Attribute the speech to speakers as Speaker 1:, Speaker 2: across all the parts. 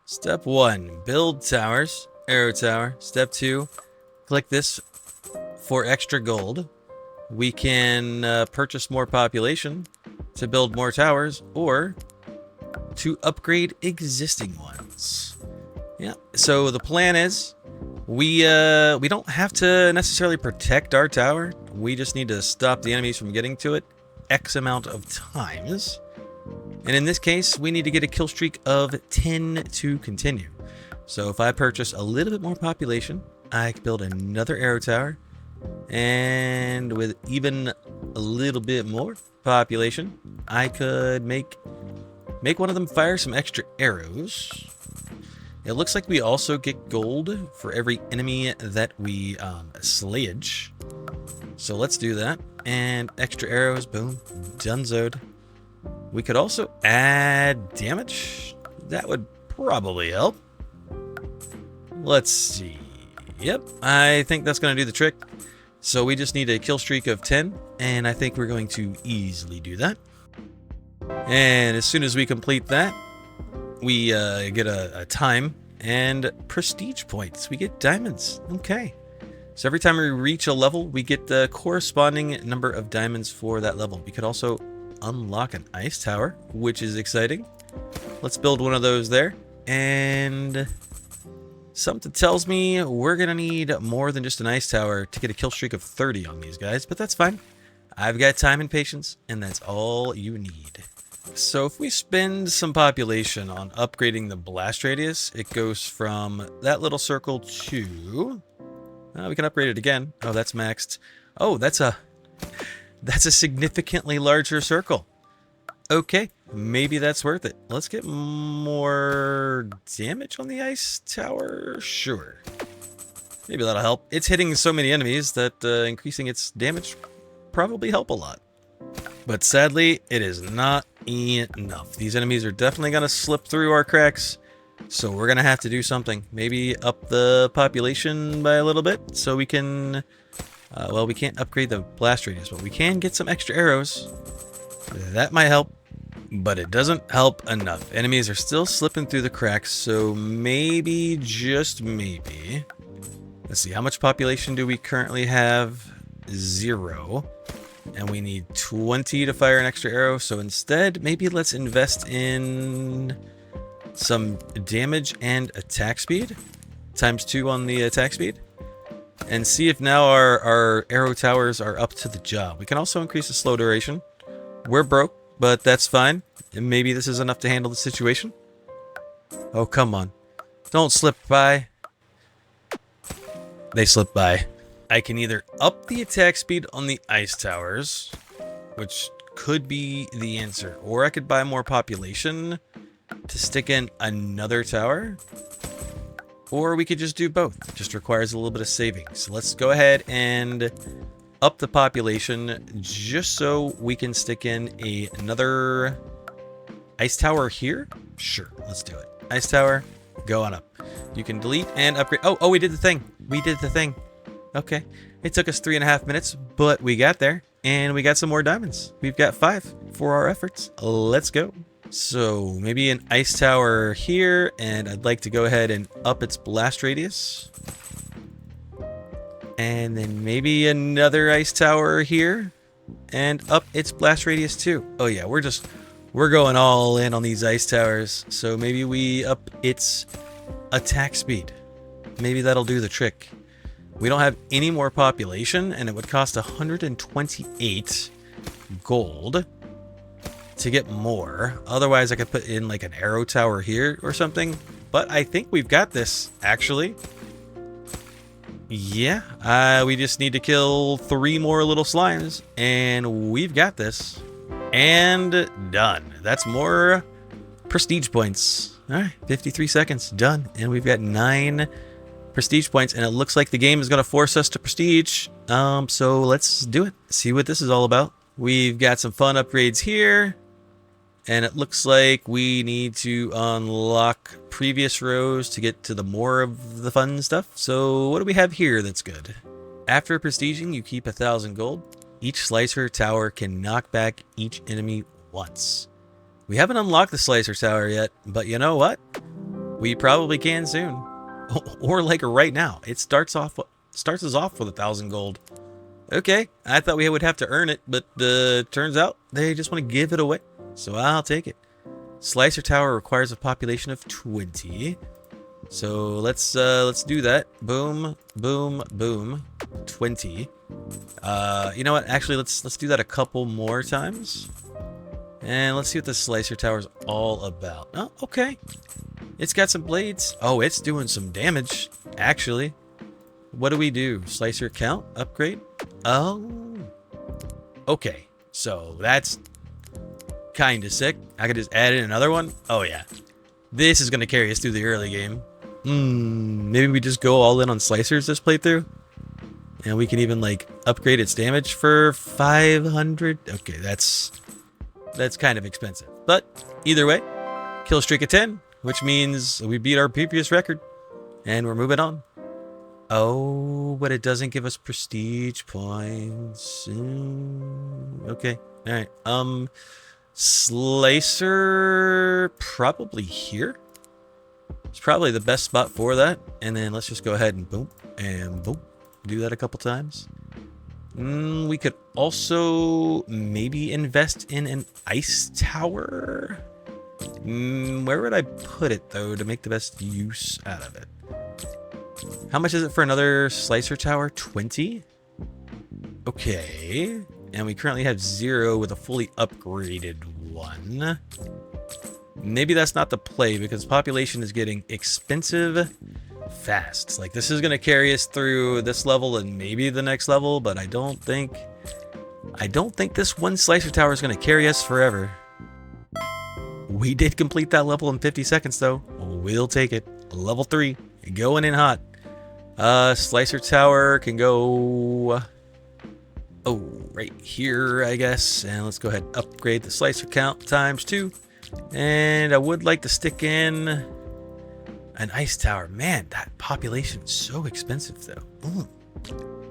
Speaker 1: Step 1, build towers, arrow tower. Step 2, click this for extra gold. We can purchase more population to build more towers or to upgrade existing ones. Yeah, so the plan is we don't have to necessarily protect our tower. We just need to stop the enemies from getting to it X amount of times. And in this case, we need to get a kill streak of 10 to continue. So if I purchase a little bit more population, I can build another arrow tower. And with even a little bit more population, I could make one of them fire some extra arrows. It looks like we also get gold for every enemy that we slayage. So let's do that. And extra arrows, boom, donezoed. We could also add damage. That would probably help. Let's see. Yep, I think that's going to do the trick. So we just need a kill streak of 10, and I think we're going to easily do that. And as soon as we complete that, we get a time and prestige points. We get diamonds. Okay. So every time we reach a level, we get the corresponding number of diamonds for that level. We could also unlock an ice tower, which is exciting. Let's build one of those there. And something tells me we're going to need more than just an ice tower to get a kill streak of 30 on these guys, but that's fine. I've got time and patience, and that's all you need. So if we spend some population on upgrading the blast radius, it goes from that little circle to... we can upgrade it again. Oh, that's maxed. Oh, that's a significantly larger circle. Okay, maybe that's worth it. Let's get more damage on the ice tower. Sure. Maybe that'll help. It's hitting so many enemies that increasing its damage probably help a lot. But sadly, it is not enough. These enemies are definitely going to slip through our cracks. So we're going to have to do something. Maybe up the population by a little bit so we can... well, we can't upgrade the blast radius, but we can get some extra arrows. That might help, but it doesn't help enough. Enemies are still slipping through the cracks, so maybe, just maybe... Let's see, how much population do we currently have? 0. And we need 20 to fire an extra arrow, so instead, maybe let's invest in some damage and attack speed. ×2 on the attack speed. And see if now our arrow towers are up to the job. We can also increase the slow duration. We're broke, but that's fine. And maybe this is enough to handle the situation. Oh, come on. Don't slip by. They slip by. I can either up the attack speed on the ice towers, which could be the answer, or I could buy more population to stick in another tower. Or we could just do both. It just requires a little bit of savings. So let's go ahead and up the population just so we can stick in another ice tower here. Sure, let's do it. Ice tower, go on up. You can delete and upgrade. Oh, we did the thing. We did the thing. Okay. It took us 3.5 minutes, but we got there and we got some more diamonds. We've got 5 for our efforts. Let's go. So maybe an ice tower here, and I'd like to go ahead and up its blast radius. And then maybe another ice tower here and up its blast radius too. Oh yeah, we're going all in on these ice towers. So maybe we up its attack speed. Maybe that'll do the trick. We don't have any more population, and it would cost 128 gold to get more. Otherwise, I could put in like an arrow tower here or something. But I think we've got this, actually. Yeah, we just need to kill 3 more little slimes, and we've got this. And done. That's more prestige points. All right, 53 seconds, done. And we've got 9 prestige points, and it looks like the game is going to force us to prestige. So let's do it. See what this is all about. We've got some fun upgrades here. And it looks like we need to unlock previous rows to get to the more of the fun stuff. So what do we have here that's good? After prestiging, you keep 1,000 gold. Each slicer tower can knock back each enemy once. We haven't unlocked the slicer tower yet, but you know what? We probably can soon. Or like right now. It starts us off with 1,000 gold. Okay, I thought we would have to earn it, but turns out they just want to give it away. So I'll take it. Slicer Tower requires a population of 20. So let's do that. Boom, boom, boom. 20. You know what? Actually, let's do that a couple more times. And let's see what the Slicer Tower is all about. Oh, okay. It's got some blades. Oh, it's doing some damage, actually. What do we do? Slicer count? Upgrade? Oh. Okay. So that's kind of sick. I could just add in another one. Oh, yeah. This is going to carry us through the early game. Maybe we just go all in on Slicers this playthrough. And we can even, like, upgrade its damage for 500. Okay, that's kind of expensive. But either way, kill streak of 10, which means we beat our previous record. And we're moving on. Oh, but it doesn't give us prestige points. Okay, all right. Slicer probably here. It's probably the best spot for that. And then let's just go ahead and boom and boom. Do that a couple times. We could also maybe invest in an ice tower. Where would I put it though to make the best use out of it? How much is it for another Slicer Tower? 20? Okay. And we currently have 0 with a fully upgraded one. Maybe that's not the play because population is getting expensive fast. Like this is going to carry us through this level and maybe the next level, but I don't think this one Slicer Tower is going to carry us forever. We did complete that level in 50 seconds though. We'll take it. Level 3. Going in hot. Slicer Tower can go right here, I guess. And let's go ahead and upgrade the Slicer count times 2. And I would like to stick in an ice tower. Man, that population is so expensive though.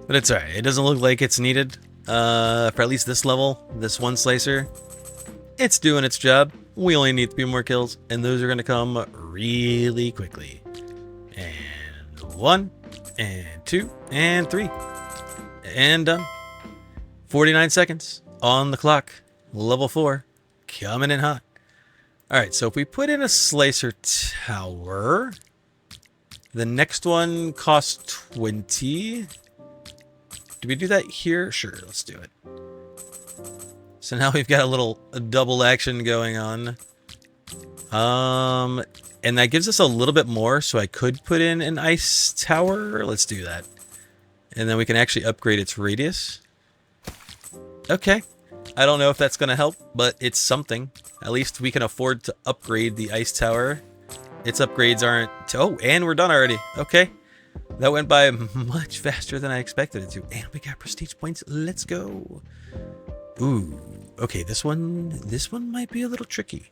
Speaker 1: But it's alright. It doesn't look like it's needed for at least this level. This one Slicer. It's doing its job. We only need 3 more kills, and those are going to come really quickly. And 1, and 2, and 3. And done. 49 seconds on the clock. Level 4. Coming in hot. Alright, so if we put in a Slicer Tower, the next one costs 20. Do we do that here? Sure, let's do it. So now we've got a double action going on. And that gives us a little bit more, so I could put in an ice tower. Let's do that. And then we can actually upgrade its radius. Okay. I don't know if that's going to help, but it's something. At least we can afford to upgrade the ice tower. Its upgrades aren't... Oh, and we're done already. Okay. That went by much faster than I expected it to. And we got prestige points. Let's go. Ooh. Okay, this one might be a little tricky.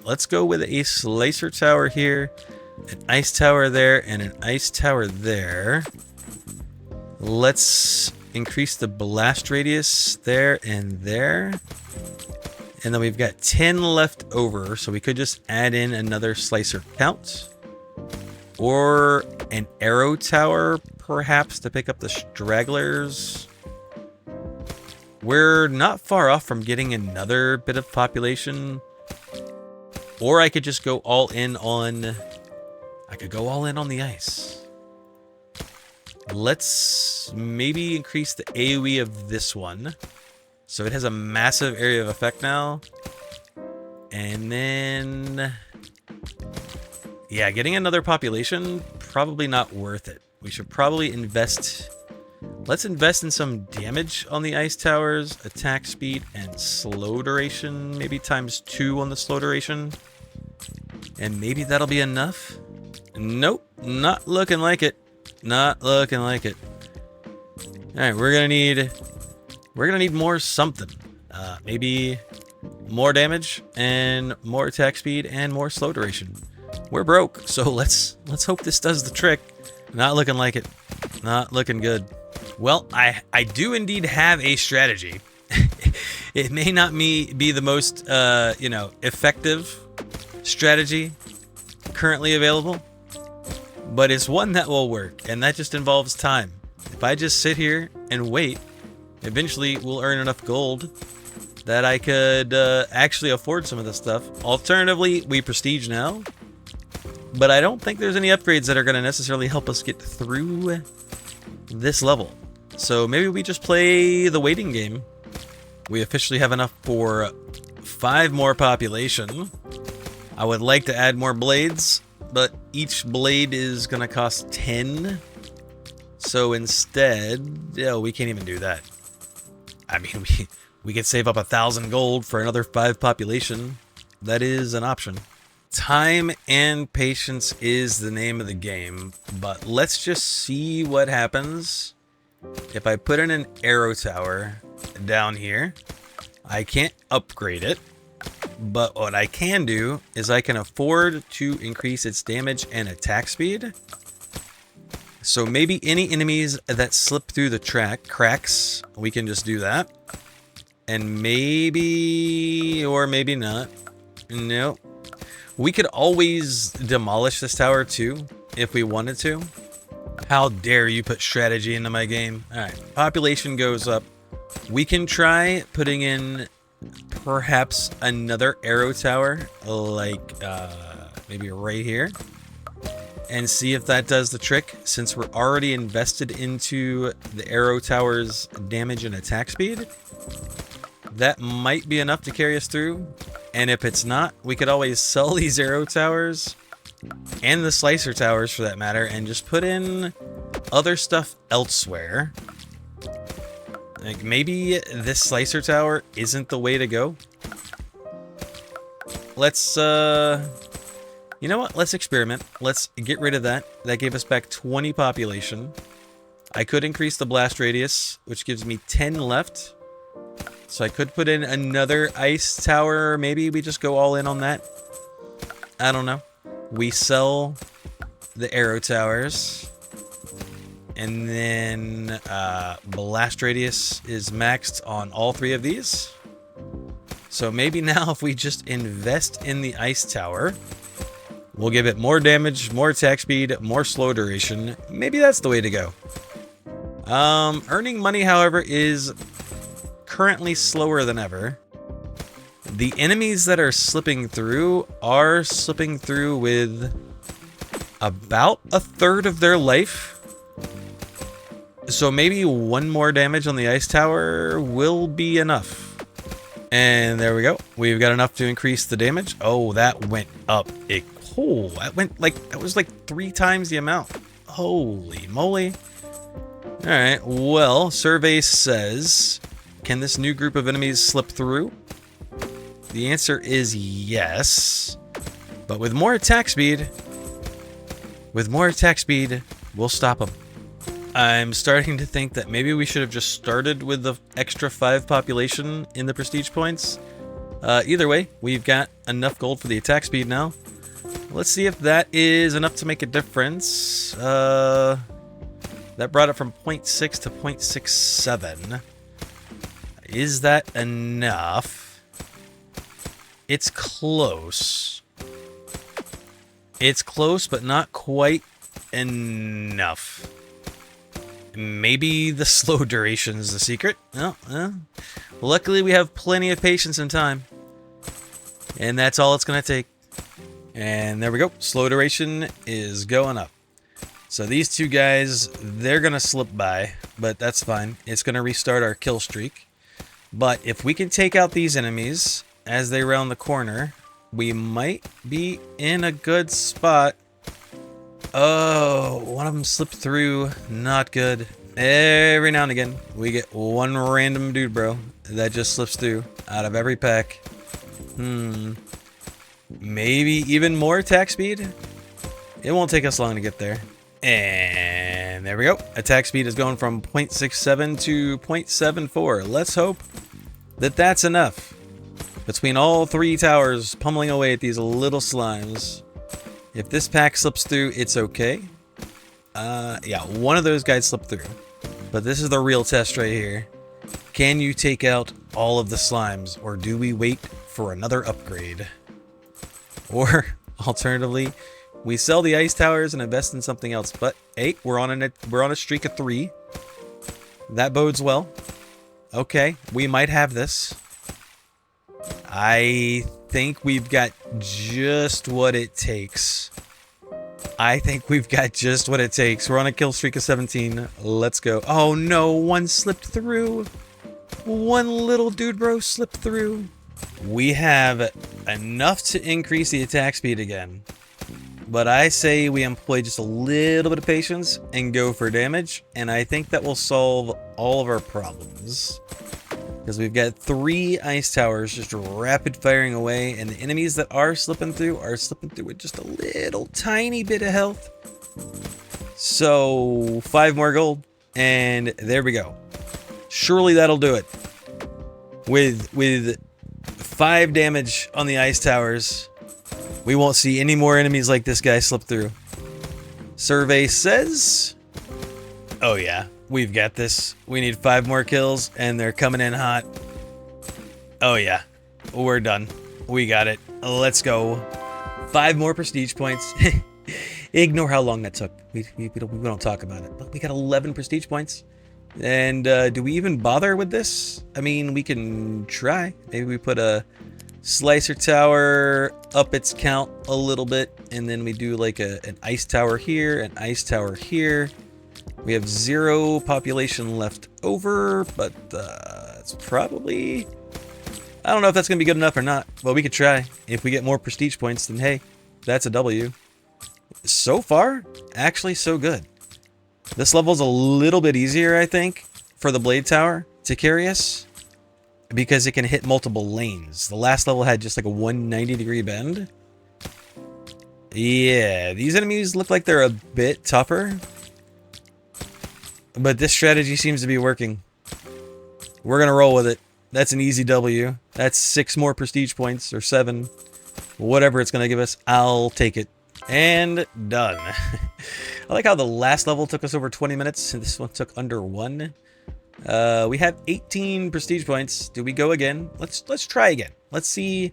Speaker 1: Let's go with a Slicer Tower here, an ice tower there, and an ice tower there. Let's increase the blast radius there and there. And then we've got 10 left over, so we could just add in another Slicer count. Or an arrow tower, perhaps, to pick up the stragglers. We're not far off from getting another bit of population. Or I could just go all in on... I could go all in on the ice. Let's maybe increase the AoE of this one. So it has a massive area of effect now. And then... yeah, getting another population, probably not worth it. We should probably invest... let's invest in some damage on the ice towers, attack speed, and slow duration. Maybe ×2 on the slow duration. And maybe that'll be enough. Nope, not looking like it. Not looking like it. Alright, we're gonna need more something. Maybe more damage and more attack speed and more slow duration. We're broke, so let's hope this does the trick. Not looking like it. Not looking good. Well, I do indeed have a strategy. It may not be the most, effective strategy currently available, but it's one that will work, and that just involves time. If I just sit here and wait, eventually we'll earn enough gold that I could actually afford some of this stuff. Alternatively, we prestige now, but I don't think there's any upgrades that are going to necessarily help us get through this level. So maybe we just play the waiting game. We officially have enough for 5 more population. I would like to add more blades, but each blade is going to cost 10. So instead, we can't even do that. I mean, we could save up 1,000 gold for another 5 population. That is an option. Time and patience is the name of the game, but let's just see what happens if I put in an arrow tower down here. I can't upgrade it, but what I can do is I can afford to increase its damage and attack speed. So maybe any enemies that slip through the cracks, we can just do that. And maybe, or maybe not. No. We could always demolish this tower too, if we wanted to. How dare you put strategy into my game? Alright, population goes up. We can try putting in perhaps another arrow tower, like maybe right here, and see if that does the trick, since we're already invested into the arrow tower's damage and attack speed. That might be enough to carry us through, and if it's not, we could always sell these arrow towers, and the slicer towers for that matter, and just put in other stuff elsewhere. Like, maybe this slicer tower isn't the way to go. Let's, you know what? Let's experiment. Let's get rid of that. That gave us back 20 population. I could increase the blast radius, which gives me 10 left. So I could put in another ice tower. Maybe we just go all in on that. I don't know. We sell the arrow towers. And then blast radius is maxed on all 3 of these. So maybe now if we just invest in the ice tower, we'll give it more damage, more attack speed, more slow duration. Maybe that's the way to go. Earning money, however, is currently slower than ever. The enemies that are slipping through with about 1/3 of their life. So maybe 1 more damage on the ice tower will be enough. And there we go. We've got enough to increase the damage. Oh, that went up. That was like 3 times the amount. Holy moly. Alright, well, survey says, can this new group of enemies slip through? The answer is yes. But with more attack speed, we'll stop them. I'm starting to think that maybe we should have just started with the extra 5 population in the prestige points. Either way, we've got enough gold for the attack speed now. Let's see if that is enough to make a difference. That brought it from 0.6 to 0.67. Is that enough? It's close. It's close, but not quite enough. Maybe the slow duration is the secret. Luckily, we have plenty of patience and time. And that's all it's going to take. And there we go. Slow duration is going up. So these 2 guys, they're going to slip by, but that's fine. It's going to restart our kill streak. But if we can take out these enemies as they round the corner, we might be in a good spot. Oh, one of them slipped through. Not good. Every now and again, we get 1 random dude, bro, that just slips through out of every pack. Maybe even more attack speed? It won't take us long to get there. And there we go. Attack speed is going from 0.67 to 0.74. Let's hope that that's enough. Between all 3 towers pummeling away at these little slimes. If this pack slips through, it's okay. Yeah, one of those guys slipped through. But this is the real test right here. Can you take out all of the slimes, or do we wait for another upgrade? Or, alternatively, we sell the ice towers and invest in something else. But, hey, we're on a streak of 3. That bodes well. Okay, we might have this. I think we've got just what it takes. We're on a kill streak of 17. Let's go. Oh no, one slipped through. One little dude bro slipped through. We have enough to increase the attack speed again. But I say we employ just a little bit of patience and go for damage. And I think that will solve all of our problems. Because we've got 3 ice towers just rapid firing away. And the enemies that are slipping through with just a little tiny bit of health. So 5 more gold. And there we go. Surely that'll do it. With 5 damage on the ice towers, we won't see any more enemies like this guy slip through. Survey says, oh yeah, we've got this. We need 5 more kills, and they're coming in hot. Oh yeah, we're done. We got it. Let's go. 5 more prestige points. Ignore how long that took. We don't talk about it. But we got 11 prestige points. And do we even bother with this? I mean, we can try. Maybe we put a slicer tower up its count a little bit, and then we do like an ice tower here, an ice tower here. We have 0 population left over, but it's probably... I don't know if that's going to be good enough or not, but we could try. If we get more prestige points, then hey, that's a W. So far, actually so good. This level's a little bit easier, I think, for the blade tower to carry us, because it can hit multiple lanes. The last level had just like a 190-degree bend. Yeah, these enemies look like they're a bit tougher, but this strategy seems to be working. We're gonna roll with it. That's an easy W. That's 6 more prestige points, or 7. Whatever it's gonna give us, I'll take it. And done. I like how the last level took us over 20 minutes, and this one took under 1. We have 18 prestige points. Do we go again? Let's try again. Let's see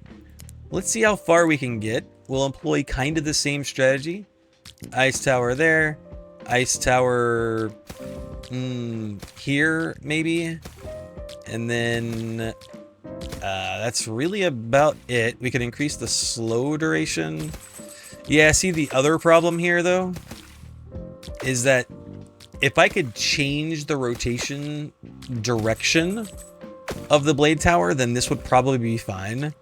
Speaker 1: how far we can get. We'll employ kind of the same strategy. Ice tower there. Ice tower here, maybe. And then that's really about it. We can increase the slow duration. Yeah, see, the other problem here, though, is that if I could change the rotation direction of the blade tower, then this would probably be fine.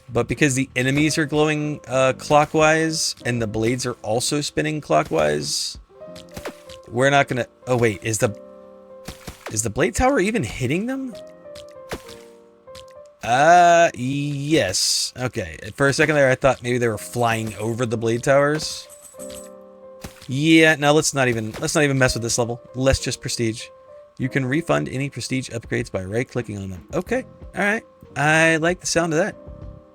Speaker 1: But because the enemies are glowing clockwise and the blades are also spinning clockwise, we're not gonna... Oh, wait, is the blade tower even hitting them? Yes. Okay. For a second there, I thought maybe they were flying over the blade towers. Yeah, no, let's not even mess with this level. Let's just prestige. You can refund any prestige upgrades by right-clicking on them. Okay. All right. I like the sound of that.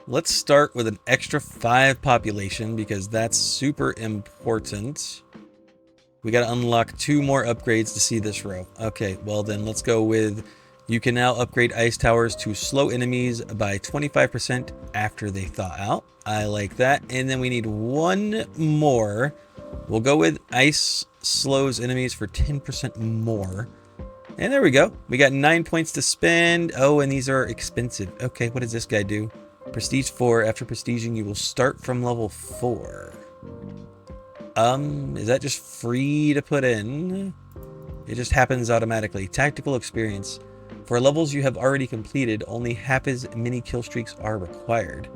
Speaker 1: Let's start with an extra 5 population, because that's super important. We got to unlock 2 more upgrades to see this row. Okay, well then let's go with... You can now upgrade ice towers to slow enemies by 25% after they thaw out. I like that. And then we need 1 more. We'll go with ice slows enemies for 10% more. And there we go. We got 9 points to spend. Oh, and these are expensive. Okay, what does this guy do? Prestige 4. After prestiging, you will start from level 4. Is that just free to put in? It just happens automatically. Tactical experience. For levels you have already completed, only half as many kill streaks are required.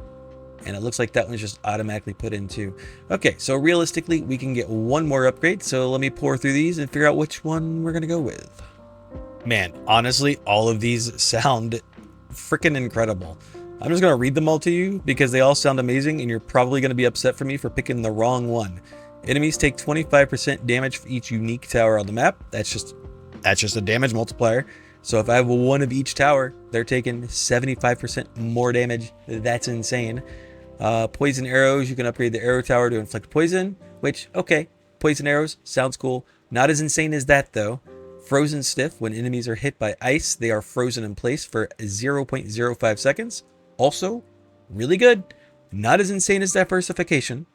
Speaker 1: And it looks like that one's just automatically put in too. Okay, so realistically, we can get 1 more upgrade. So let me pour through these and figure out which one we're going to go with. Man, honestly, all of these sound freaking incredible. I'm just going to read them all to you because they all sound amazing, and you're probably going to be upset for me for picking the wrong one. Enemies take 25% damage for each unique tower on the map. That's just a damage multiplier. So if I have 1 of each tower, they're taking 75% more damage. That's insane. Poison arrows, you can upgrade the arrow tower to inflict poison, which, okay, poison arrows, sounds cool. Not as insane as that, though. Frozen stiff. When enemies are hit by ice, they are frozen in place for 0.05 seconds. Also, really good. Not as insane as diversification.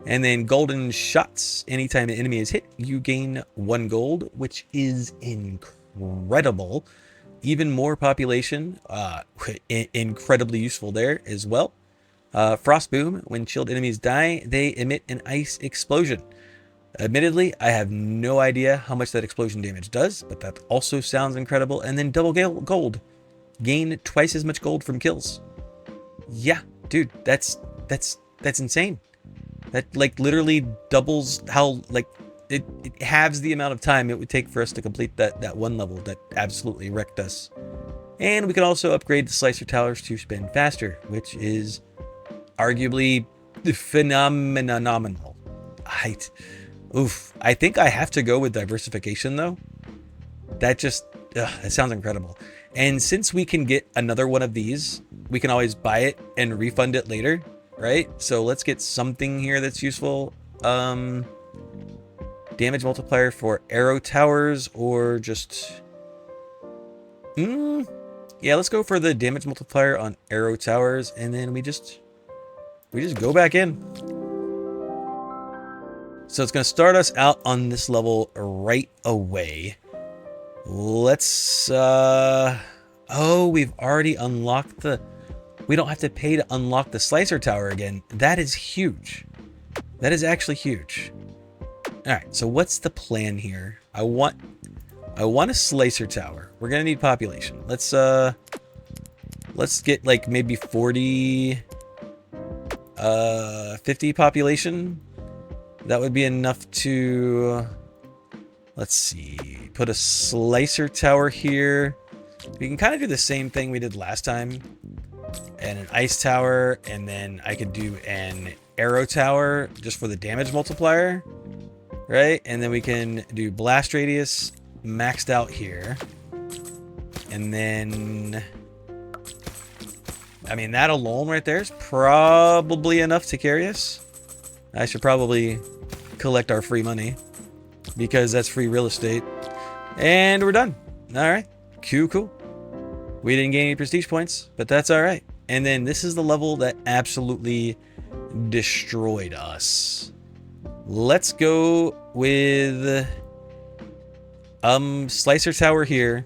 Speaker 1: And then golden shots. Anytime an enemy is hit, you gain 1 gold, which is incredible. Even more population. Incredibly useful there as well. Frost boom. When chilled enemies die, they emit an ice explosion. Admittedly, I have no idea how much that explosion damage does, but that also sounds incredible. And then double gold. Gain twice as much gold from kills. Yeah, dude, that's insane. That like literally doubles how like it halves the amount of time it would take for us to complete that one level that absolutely wrecked us. And we can also upgrade the slicer towers to spin faster, which is arguably phenomenal. I think I have to go with diversification though. That sounds incredible. And since we can get another one of these, we can always buy it and refund it later, right? So let's get something here that's useful. Damage multiplier for arrow towers, or just yeah, let's go for the damage multiplier on arrow towers, and then we just go back in. So it's going to start us out on this level right away. Let's oh, we've already unlocked we don't have to pay to unlock the slicer tower again. That is huge. That is actually huge. All right, so what's the plan here? I want a slicer tower. We're going to need population. Let's get like maybe 40 50 population. That would be enough to, let's see, put a slicer tower here. We can kind of do the same thing we did last time. And an ice tower, and then I could do an arrow tower just for the damage multiplier, right? And then we can do blast radius maxed out here. And then, I mean, that alone right there is probably enough to carry us. I should probably collect our free money because that's free real estate. And we're done. All right. Cool. We didn't gain any prestige points, but that's all right. And then this is the level that absolutely destroyed us. Let's go with slicer tower here,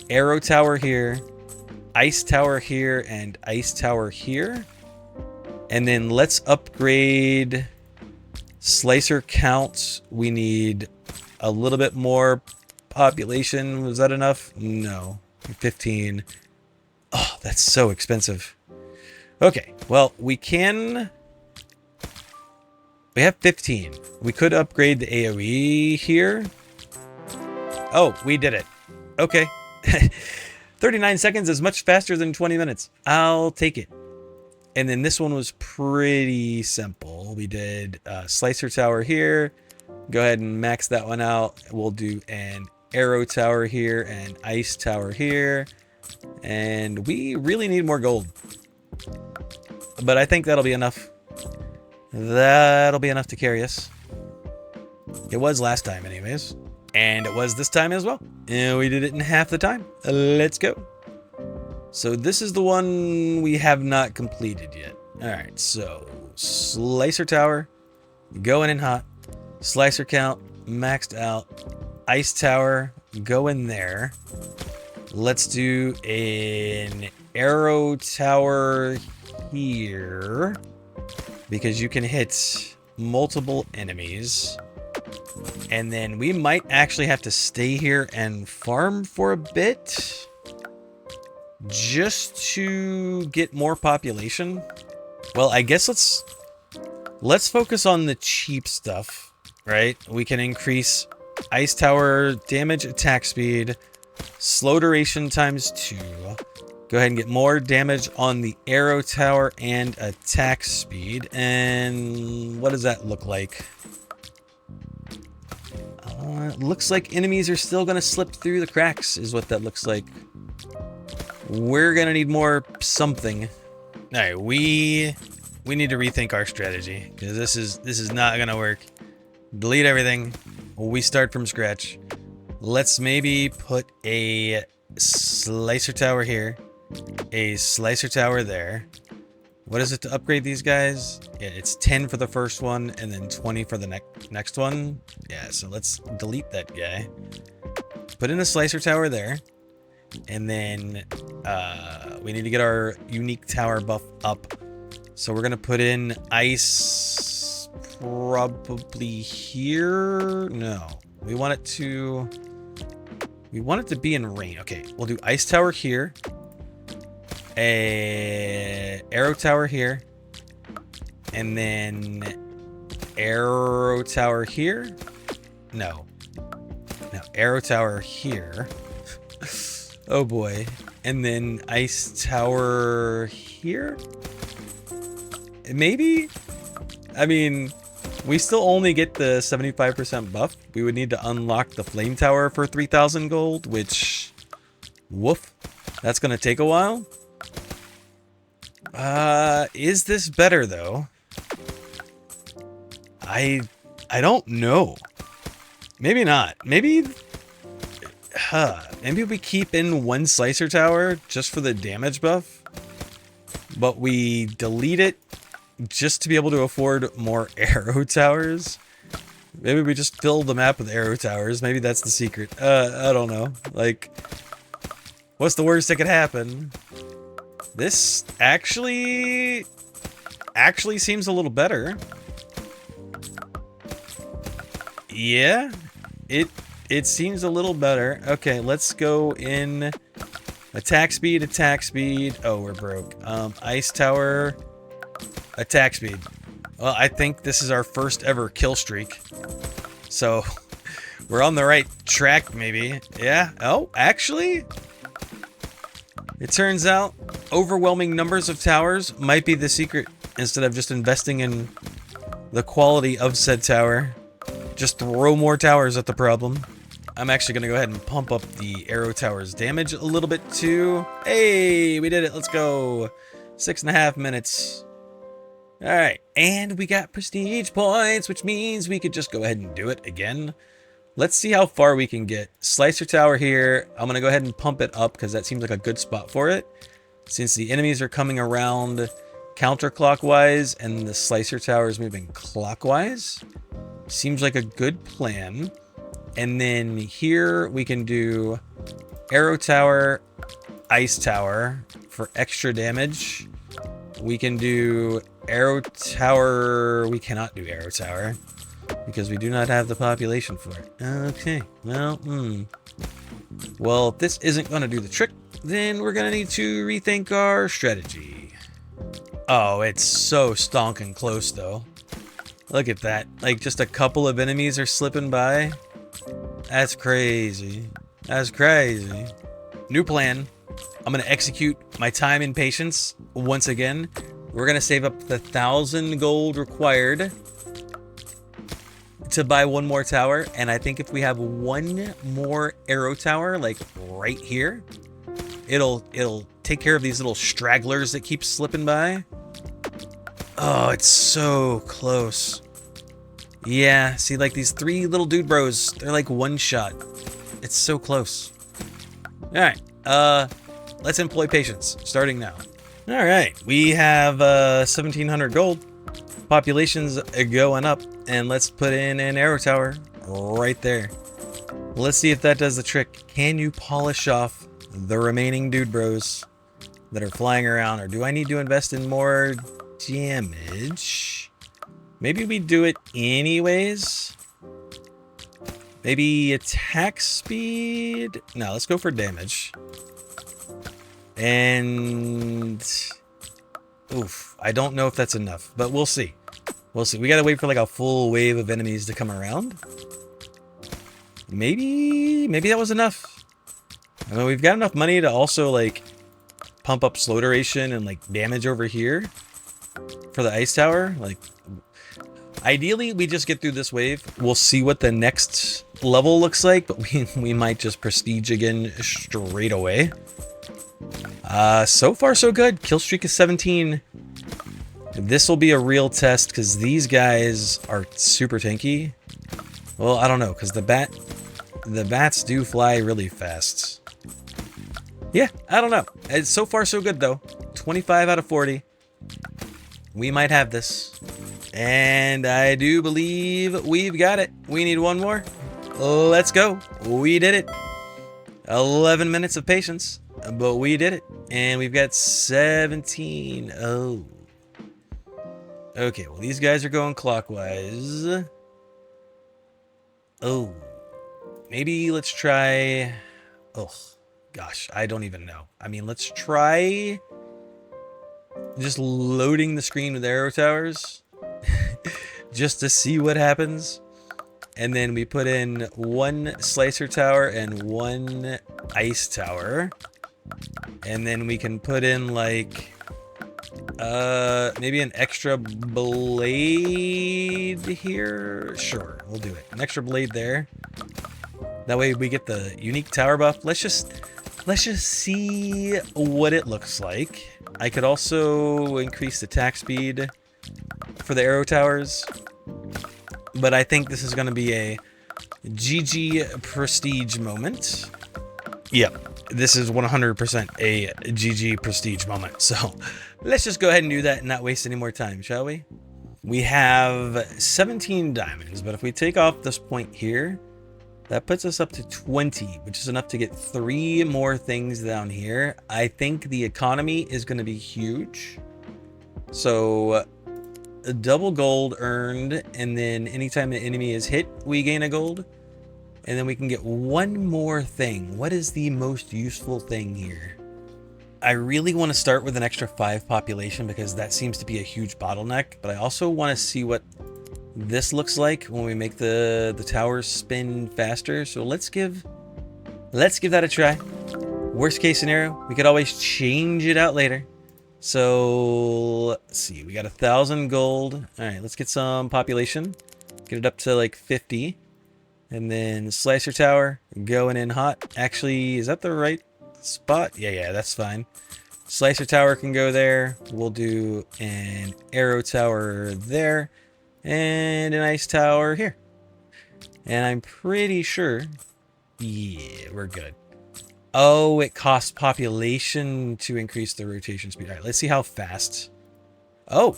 Speaker 1: arrow tower here, ice tower here, and ice tower here. And then let's upgrade slicer counts. We need a little bit more population. Was that enough? No. 15. Oh, that's so expensive. Okay, well, we have 15. We could upgrade the AoE here. Oh, we did it. Okay. 39 seconds is much faster than 20 minutes. I'll take it. And then this one was pretty simple. We did slicer tower here. Go ahead and max that one out. We'll do an arrow tower here and ice tower here. And we really need more gold. But I think that'll be enough. That'll be enough to carry us. It was last time anyways. And it was this time as well. And we did it in half the time. Let's go. So this is the one we have not completed yet. Alright, so slicer tower, going in hot. Slicer count, maxed out. Ice tower, go in there. Let's do an arrow tower here, because you can hit multiple enemies. And then we might actually have to stay here and farm for a bit, just to get more population. Well, I guess let's focus on the cheap stuff, right? We can increase ice tower damage, attack speed, slow duration ×2. Go ahead and get more damage on the arrow tower and attack speed. And what does that look like? It looks like enemies are still going to slip through the cracks, is what that looks like. We're going to need more something. All right, we need to rethink our strategy, because this is not going to work. Delete everything. We start from scratch. Let's maybe put a slicer tower here, a slicer tower there. What is it to upgrade these guys? Yeah, it's 10 for the first one and then 20 for the next one. Yeah, so let's delete that guy. Put in a slicer tower there. And then we need to get our unique tower buff up. So we're going to put in ice probably here. No, we want it to be in rain. Okay, we'll do ice tower here. A arrow tower here, and then arrow tower here. No, arrow tower here. Oh boy, and then ice tower here. Maybe. I mean, we still only get the 75% buff. We would need to unlock the flame tower for 3,000 gold, which, woof, that's gonna take a while. Is this better though? I don't know. Maybe not. Maybe we keep in one slicer tower just for the damage buff, but we delete it just to be able to afford more arrow towers. Maybe we just fill the map with arrow towers. Maybe that's the secret. I don't know. Like, what's the worst that could happen? This actually seems a little better. Yeah, it seems a little better. Okay, let's go in attack speed. Oh, we're broke. Ice tower, attack speed. Well, I think this is our first ever kill streak. So we're on the right track, maybe. Yeah. Oh, actually, it turns out overwhelming numbers of towers might be the secret instead of just investing in the quality of said tower. Just throw more towers at the problem. I'm actually going to go ahead and pump up the arrow tower's damage a little bit too. Hey, we did it. Let's go. 6.5 minutes. All right. And we got prestige points, which means we could just go ahead and do it again. Let's see how far we can get. Slicer tower here. I'm going to go ahead and pump it up because that seems like a good spot for it. Since the enemies are coming around counterclockwise and the slicer tower is moving clockwise. Seems like a good plan. And then here we can do arrow tower, ice tower for extra damage. We can do arrow tower. We cannot do arrow tower because we do not have the population for it. Okay, well, well, if this isn't going to do the trick, then we're going to need to rethink our strategy. Oh, it's so stonking close, though. Look at that. Like, just a couple of enemies are slipping by. That's crazy. That's crazy. New plan. I'm going to execute my time and patience once again. We're going to save up the 1,000 gold required to buy one more tower. And I think if we have one more arrow tower, like right here, it'll take care of these little stragglers that keep slipping by. Oh, it's so close. Yeah, see, like these three little dude bros, they're like one shot. It's so close. All right, let's employ patience, starting now. All right, we have 1,700 gold. Population's going up, and let's put in an arrow tower right there. Let's see if that does the trick. Can you polish off the remaining dude bros that are flying around, or do I need to invest in more damage? Maybe we do it anyways. Maybe attack speed. No, let's go for damage. And oof, I don't know if that's enough, but we'll see. We'll see. We gotta wait for like a full wave of enemies to come around. Maybe that was enough. I mean, we've got enough money to also like pump up slow duration and like damage over here for the ice tower. Like, ideally, we just get through this wave. We'll see what the next level looks like, but we might just prestige again straight away. So far, so good. Kill streak is 17. This will be a real test because these guys are super tanky. Well, I don't know, because the bat The bats do fly really fast. Yeah, I don't know. It's so far so good though. 25 out of 40. We might have this. And I do believe we've got it. We need one more. Let's go. We did it. 11 minutes of patience, but we did it. And we've got 17. Oh. Okay, well, these guys are going clockwise. Oh. Maybe let's try... Oh, gosh, I don't even know. I mean, let's try just loading the screen with arrow towers just to see what happens. And then we put in one slicer tower and one ice tower. And then we can put in like maybe an extra blade here. Sure, we'll do it. An extra blade there. That way we get the unique tower buff. Let's just see what it looks like. I could also increase the attack speed for the arrow towers. But I think this is going to be a GG prestige moment. Yep, this is 100% a GG prestige moment. So let's just go ahead and do that and not waste any more time, shall we? We have 17 diamonds, but if we take off this point here, that puts us up to 20, which is enough to get 3 more things down here. I think the economy is going to be huge. So a double gold earned, and then anytime an enemy is hit, we gain a gold. And then we can get one more thing. What is the most useful thing here? I really want to start with an extra 5 population because that seems to be a huge bottleneck, but I also want to see what this looks like when we make the towers spin faster. So let's give that a try. Worst case scenario, we could always change it out later. So let's see, we got 1,000 gold. All right, let's get some population, get it up to like 50, and then slicer tower going in hot. Actually, is that the right spot? Yeah, that's fine. Slicer tower can go there. We'll do an arrow tower there and an ice tower here. And I'm pretty sure, yeah, we're good. Oh, it costs population to increase the rotation speed. All right, let's see how fast. Oh,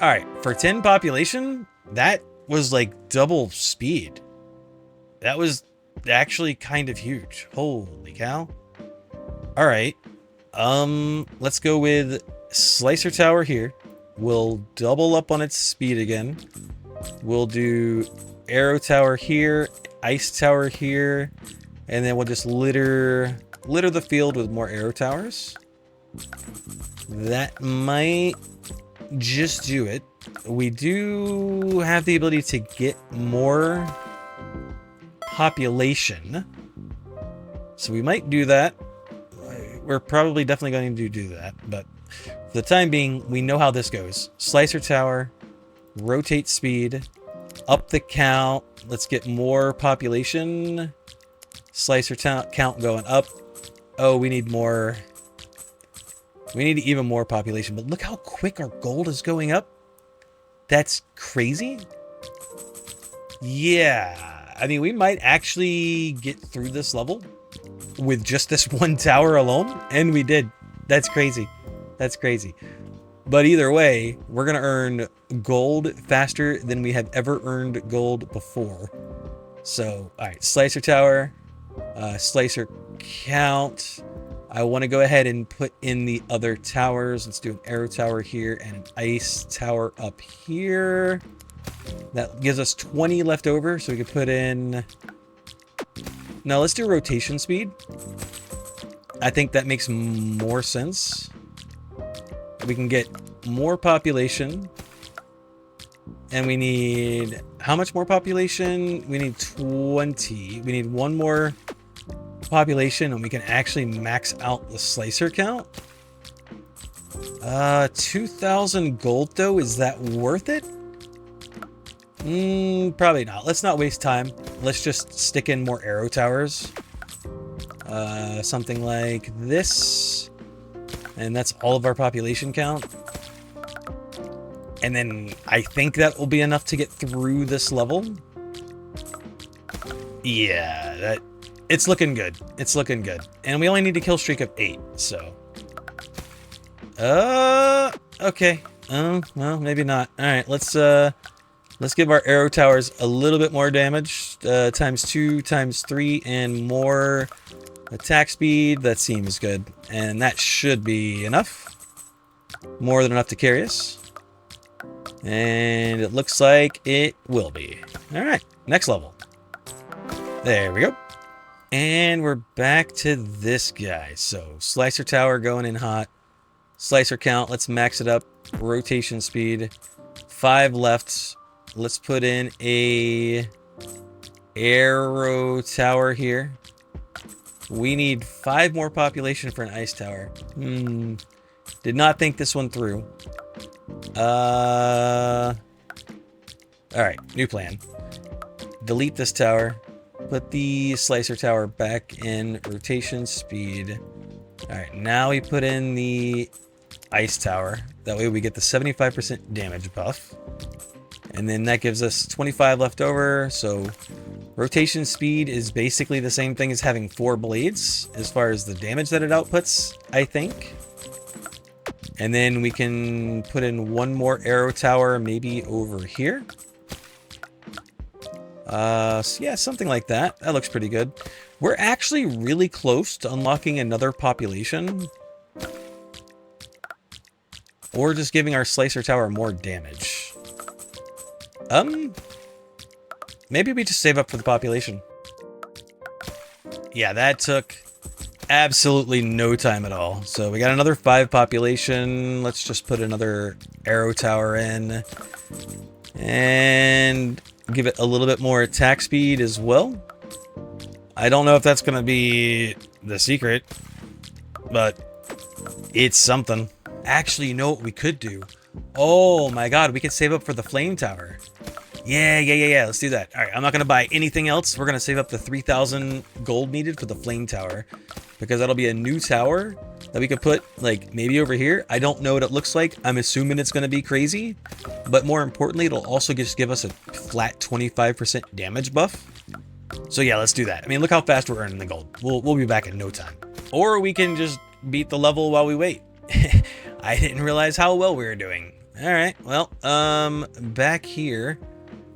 Speaker 1: all right. For 10 population, that was like double speed. That was actually kind of huge. Holy cow. All right. Let's go with slicer tower here. We'll double up on its speed again. We'll do arrow tower here, ice tower here, and then we'll just litter the field with more arrow towers. That might just do it. We do have the ability to get more population, so we might do that. We're probably definitely going to do that, but for the time being, we know how this goes. Slicer tower, rotate speed, up the count. Let's get more population. Slicer count going up. Oh, we need more. We need even more population, but look how quick our gold is going up. That's crazy. Yeah, I mean, we might actually get through this level with just this one tower alone, and we did. That's crazy. That's crazy. But either way, we're going to earn gold faster than we have ever earned gold before. So, all right, slicer tower, slicer count. I want to go ahead and put in the other towers. Let's do an arrow tower here and an ice tower up here. That gives us 20 left over, so we could put in... Now let's do rotation speed. I think that makes more sense. We can get more population. And we need... How much more population? We need 20. We need one more population, and we can actually max out the slicer count. 2,000 gold, though. Is that worth it? Probably not. Let's not waste time. Let's just stick in more arrow towers. Something like this. And that's all of our population count. And then I think that will be enough to get through this level. Yeah, it's looking good. It's looking good. And we only need a kill streak of 8, so. Okay. Well, maybe not. All right, let's give our arrow towers a little bit more damage. Times 2, times 3, and more attack speed. That seems good. And that should be enough. More than enough to carry us. And it looks like it will be. All right, next level. There we go. And we're back to this guy. So, slicer tower going in hot. Slicer count, let's max it up. Rotation speed, 5 left. Let's put in a arrow tower here. We need 5 more population for an ice tower. Did not think this one through. Alright, new plan. Delete this tower. Put the slicer tower back in rotation speed. Alright, now we put in the ice tower. That way we get the 75% damage buff. And then that gives us 25 left over. So rotation speed is basically the same thing as having 4 blades as far as the damage that it outputs, I think. And then we can put in 1 more arrow tower, maybe over here. So yeah, something like that. That looks pretty good. We're actually really close to unlocking another population. Or just giving our slicer tower more damage. Maybe we just save up for the population. Yeah, that took absolutely no time at all. So we got another 5 population. Let's just put another arrow tower in. And give it a little bit more attack speed as well. I don't know if that's going to be the secret, but it's something. Actually, you know what we could do? Oh my god, we could save up for the flame tower. Yeah, let's do that. Alright, I'm not going to buy anything else. We're going to save up the 3,000 gold needed for the flame tower. Because that'll be a new tower that we could put, like, maybe over here. I don't know what it looks like. I'm assuming it's going to be crazy. But more importantly, it'll also just give us a flat 25% damage buff. So yeah, let's do that. I mean, look how fast we're earning the gold. We'll be back in no time. Or we can just beat the level while we wait. I didn't realize how well we were doing. Alright, well, back here.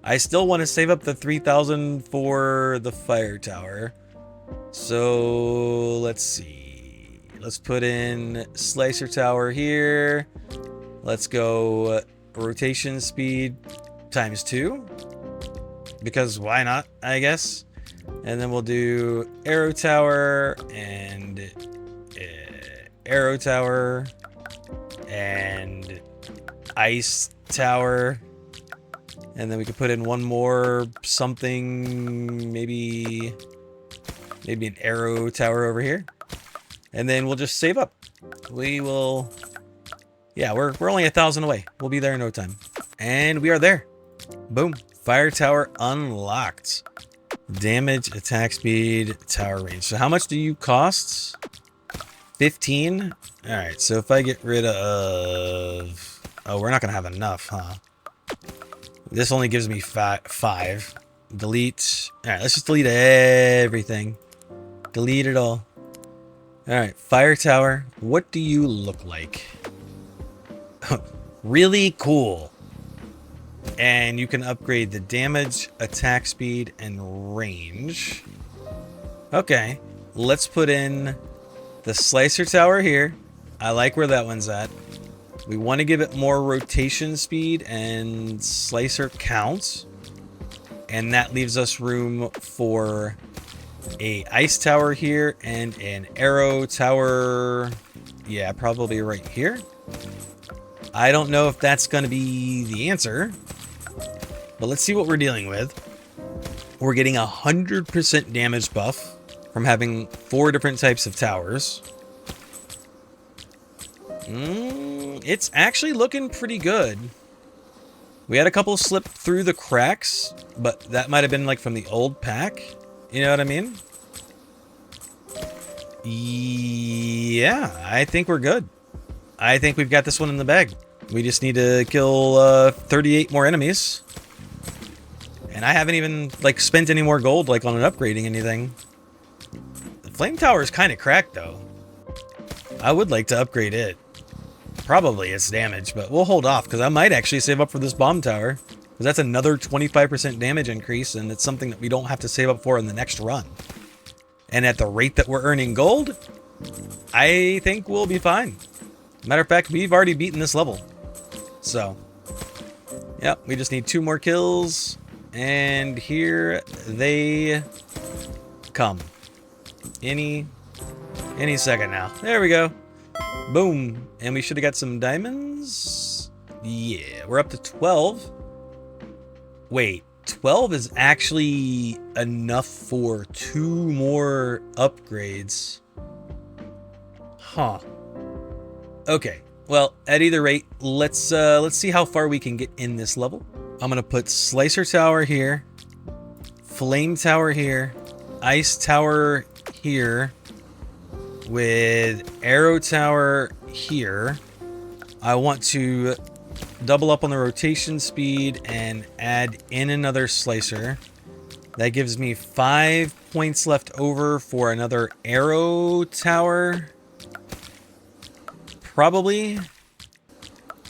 Speaker 1: I still want to save up the 3,000 for the fire tower. So, let's see. Let's put in slicer tower here. Let's go rotation speed times 2. Because why not, I guess. And then we'll do arrow tower and arrow tower and ice tower. And then we could put in 1 more something, maybe an arrow tower over here. And then we'll just save up. We will... Yeah, we're only 1,000 away. We'll be there in no time. And we are there. Boom. Fire tower unlocked. Damage, attack speed, tower range. So how much do you cost? 15? Alright, so if I get rid of... Oh, we're not going to have enough, huh? This only gives me 5. Delete. Alright, let's just delete everything. Delete it all. Alright, fire tower. What do you look like? Really cool. And you can upgrade the damage, attack speed, and range. Okay, let's put in the slicer tower here. I like where that one's at. We want to give it more rotation speed and slicer count. And that leaves us room for a ice tower here and an arrow tower. Yeah, probably right here. I don't know if that's going to be the answer. But let's see what we're dealing with. We're getting 100% damage buff from having 4 different types of towers. It's actually looking pretty good. We had a couple slip through the cracks, but that might have been like from the old pack. You know what I mean? Yeah, I think we're good. I think we've got this one in the bag. We just need to kill 38 more enemies. And And I haven't even, like, spent any more gold, like, on upgrading anything. The flame tower is kind of cracked, though. I would like to upgrade it. Probably its damage, but we'll hold off, because I might actually save up for this bomb tower. Because that's another 25% damage increase, and it's something that we don't have to save up for in the next run. And at the rate that we're earning gold, I think we'll be fine. Matter of fact, we've already beaten this level. So, yep, we just need 2 more kills. And here they come. Any second now. There we go. Boom. And we should have got some diamonds. Yeah, we're up to 12. Wait, 12 is actually enough for 2 more upgrades. Huh. Okay. Well, at either rate, let's see how far we can get in this level. I'm gonna put Slicer Tower here, Flame Tower here, Ice Tower here, with Arrow Tower here. I want to double up on the rotation speed and add in another Slicer. That gives me 5 points left over for another Arrow Tower. Probably.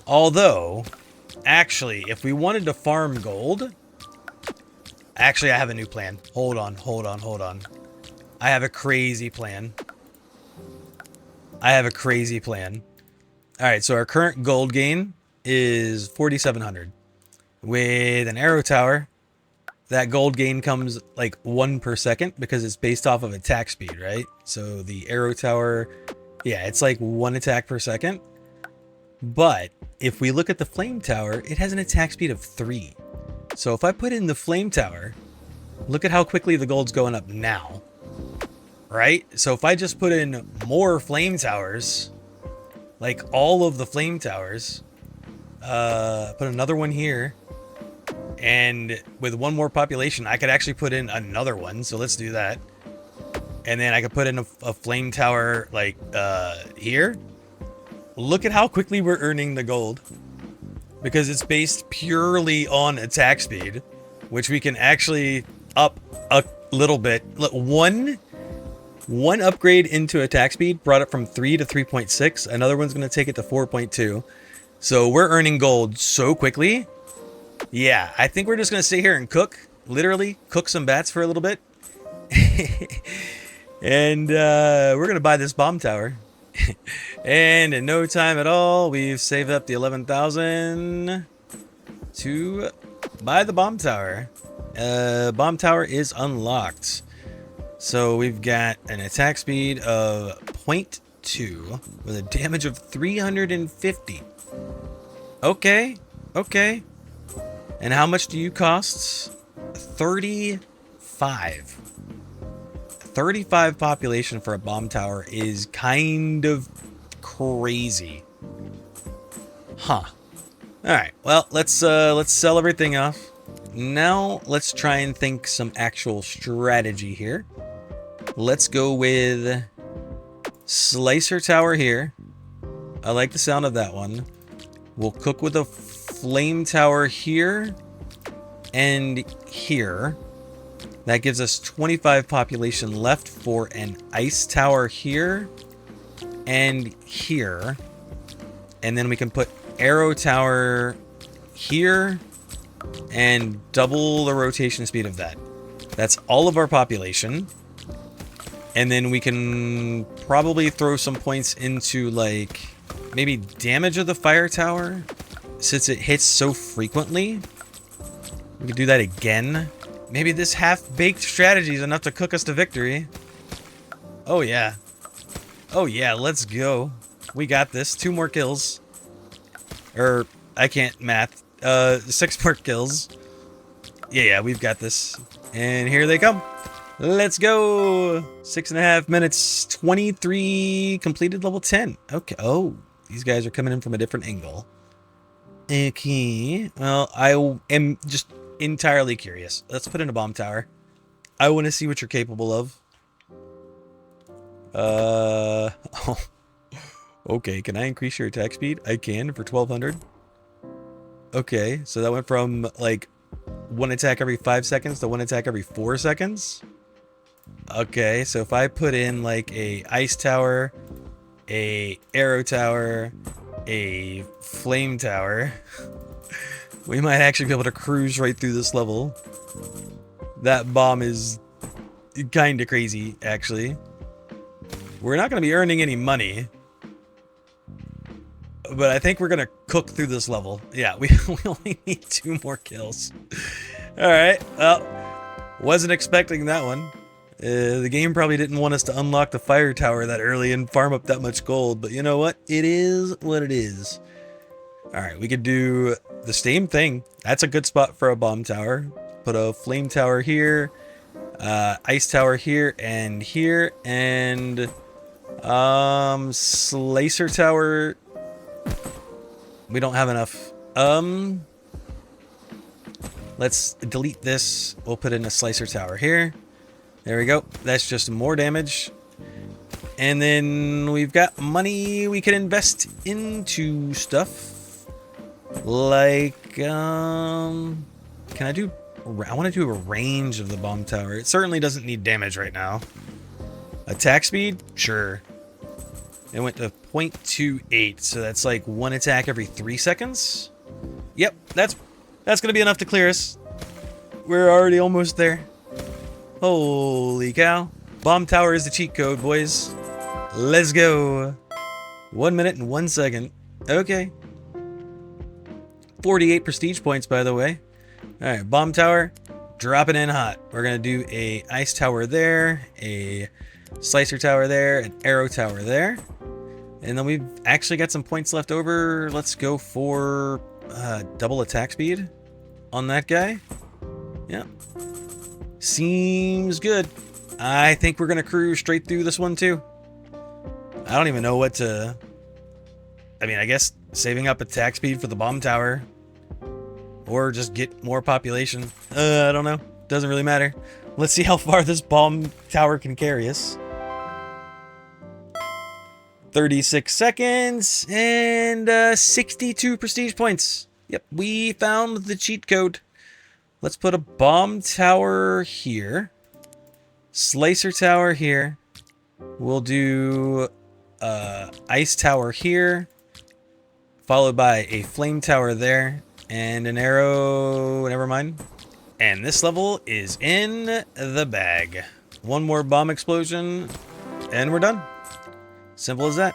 Speaker 1: Although, actually, if we wanted to farm gold... Actually, I have a new plan. Hold on. I have a crazy plan. Alright, so our current gold gain is 4,700. With an Arrow Tower, that gold gain comes like 1 per second because it's based off of attack speed, right? So the Arrow Tower, yeah, it's like 1 attack per second. But if we look at the Flame Tower, it has an attack speed of 3. So if I put in the Flame Tower, look at how quickly the gold's going up now. Right? So if I just put in more Flame Towers, like all of the Flame Towers, put another one here, and with 1 more population, I could actually put in another one. So let's do that. And then I could put in a Flame Tower like here. Look at how quickly we're earning the gold, because it's based purely on attack speed, which we can actually up a little bit. One upgrade into attack speed brought it from 3 to 3.6. Another one's going to take it to 4.2. So we're earning gold so quickly. Yeah, I think we're just going to sit here and cook. Literally cook some bats for a little bit. And we're going to buy this bomb tower. And in no time at all, we've saved up the 11,000 to buy the bomb tower. Bomb tower is unlocked. So we've got an attack speed of 0.2 with a damage of 350. Okay. And how much do you cost? 35. 35 population for a bomb tower is kind of crazy. Huh. Alright, well, let's sell everything off. Now, let's try and think some actual strategy here. Let's go with Slicer Tower here. I like the sound of that one. We'll cook with a Flame Tower here and here. That gives us 25 population left for an Ice Tower here and here. And then we can put Arrow Tower here and double the rotation speed of that. That's all of our population. And then we can probably throw some points into, like, maybe damage of the Fire Tower, since it hits so frequently. We could do that again. Maybe this half-baked strategy is enough to cook us to victory. Oh, yeah. Oh, yeah, let's go. We got this. 2 more kills. I can't math. 6 more kills. Yeah, we've got this. And here they come. Let's go. 6.5 minutes. 23 completed level 10. Okay. Oh, these guys are coming in from a different angle. Okay. Well, I am just entirely curious. Let's put in a bomb tower. I want to see what you're capable of. Oh. Okay, can I increase your attack speed? I can for 1,200. Okay, so that went from like one attack every 5 seconds to one attack every 4 seconds. Okay, so if I put in like a ice tower, a arrow tower, a flame tower, we might actually be able to cruise right through this level. That bomb is kind of crazy, actually. We're not going to be earning any money, but I think we're going to cook through this level. Yeah, we only need 2 more kills. Alright, well, wasn't expecting that one. The game probably didn't want us to unlock the fire tower that early and farm up that much gold, but you know what? It is what it is. Alright, we could do the same thing. That's a good spot for a bomb tower. Put a flame tower here, ice tower here, and slicer tower. We don't have enough. Let's delete this. We'll put in a slicer tower here. There we go. That's just more damage. And then we've got money we can invest into stuff. Like, can I do... I want to do a range of the bomb tower. It certainly doesn't need damage right now. Attack speed? Sure. It went to 0.28, so that's like 1 attack every 3 seconds. Yep, that's going to be enough to clear us. We're already almost there. Holy cow. Bomb tower is the cheat code, boys. Let's go. 1 minute and 1 second. Okay. 48 prestige points, by the way. Alright, bomb tower. Dropping in hot. We're going to do a ice tower there. A slicer tower there. An arrow tower there. And then we've actually got some points left over. Let's go for double attack speed on that guy. Yeah. Seems good. I think we're going to cruise straight through this one too. I don't even know what to... I mean, I guess saving up attack speed for the bomb tower. Or just get more population. I don't know. Doesn't really matter. Let's see how far this bomb tower can carry us. 36 seconds and 62 prestige points. Yep, we found the cheat code. Let's put a bomb tower here. Slicer tower here. We'll do ice tower here. Followed by a flame tower there. And an arrow, never mind. And this level is in the bag. One more bomb explosion and we're done. Simple as that.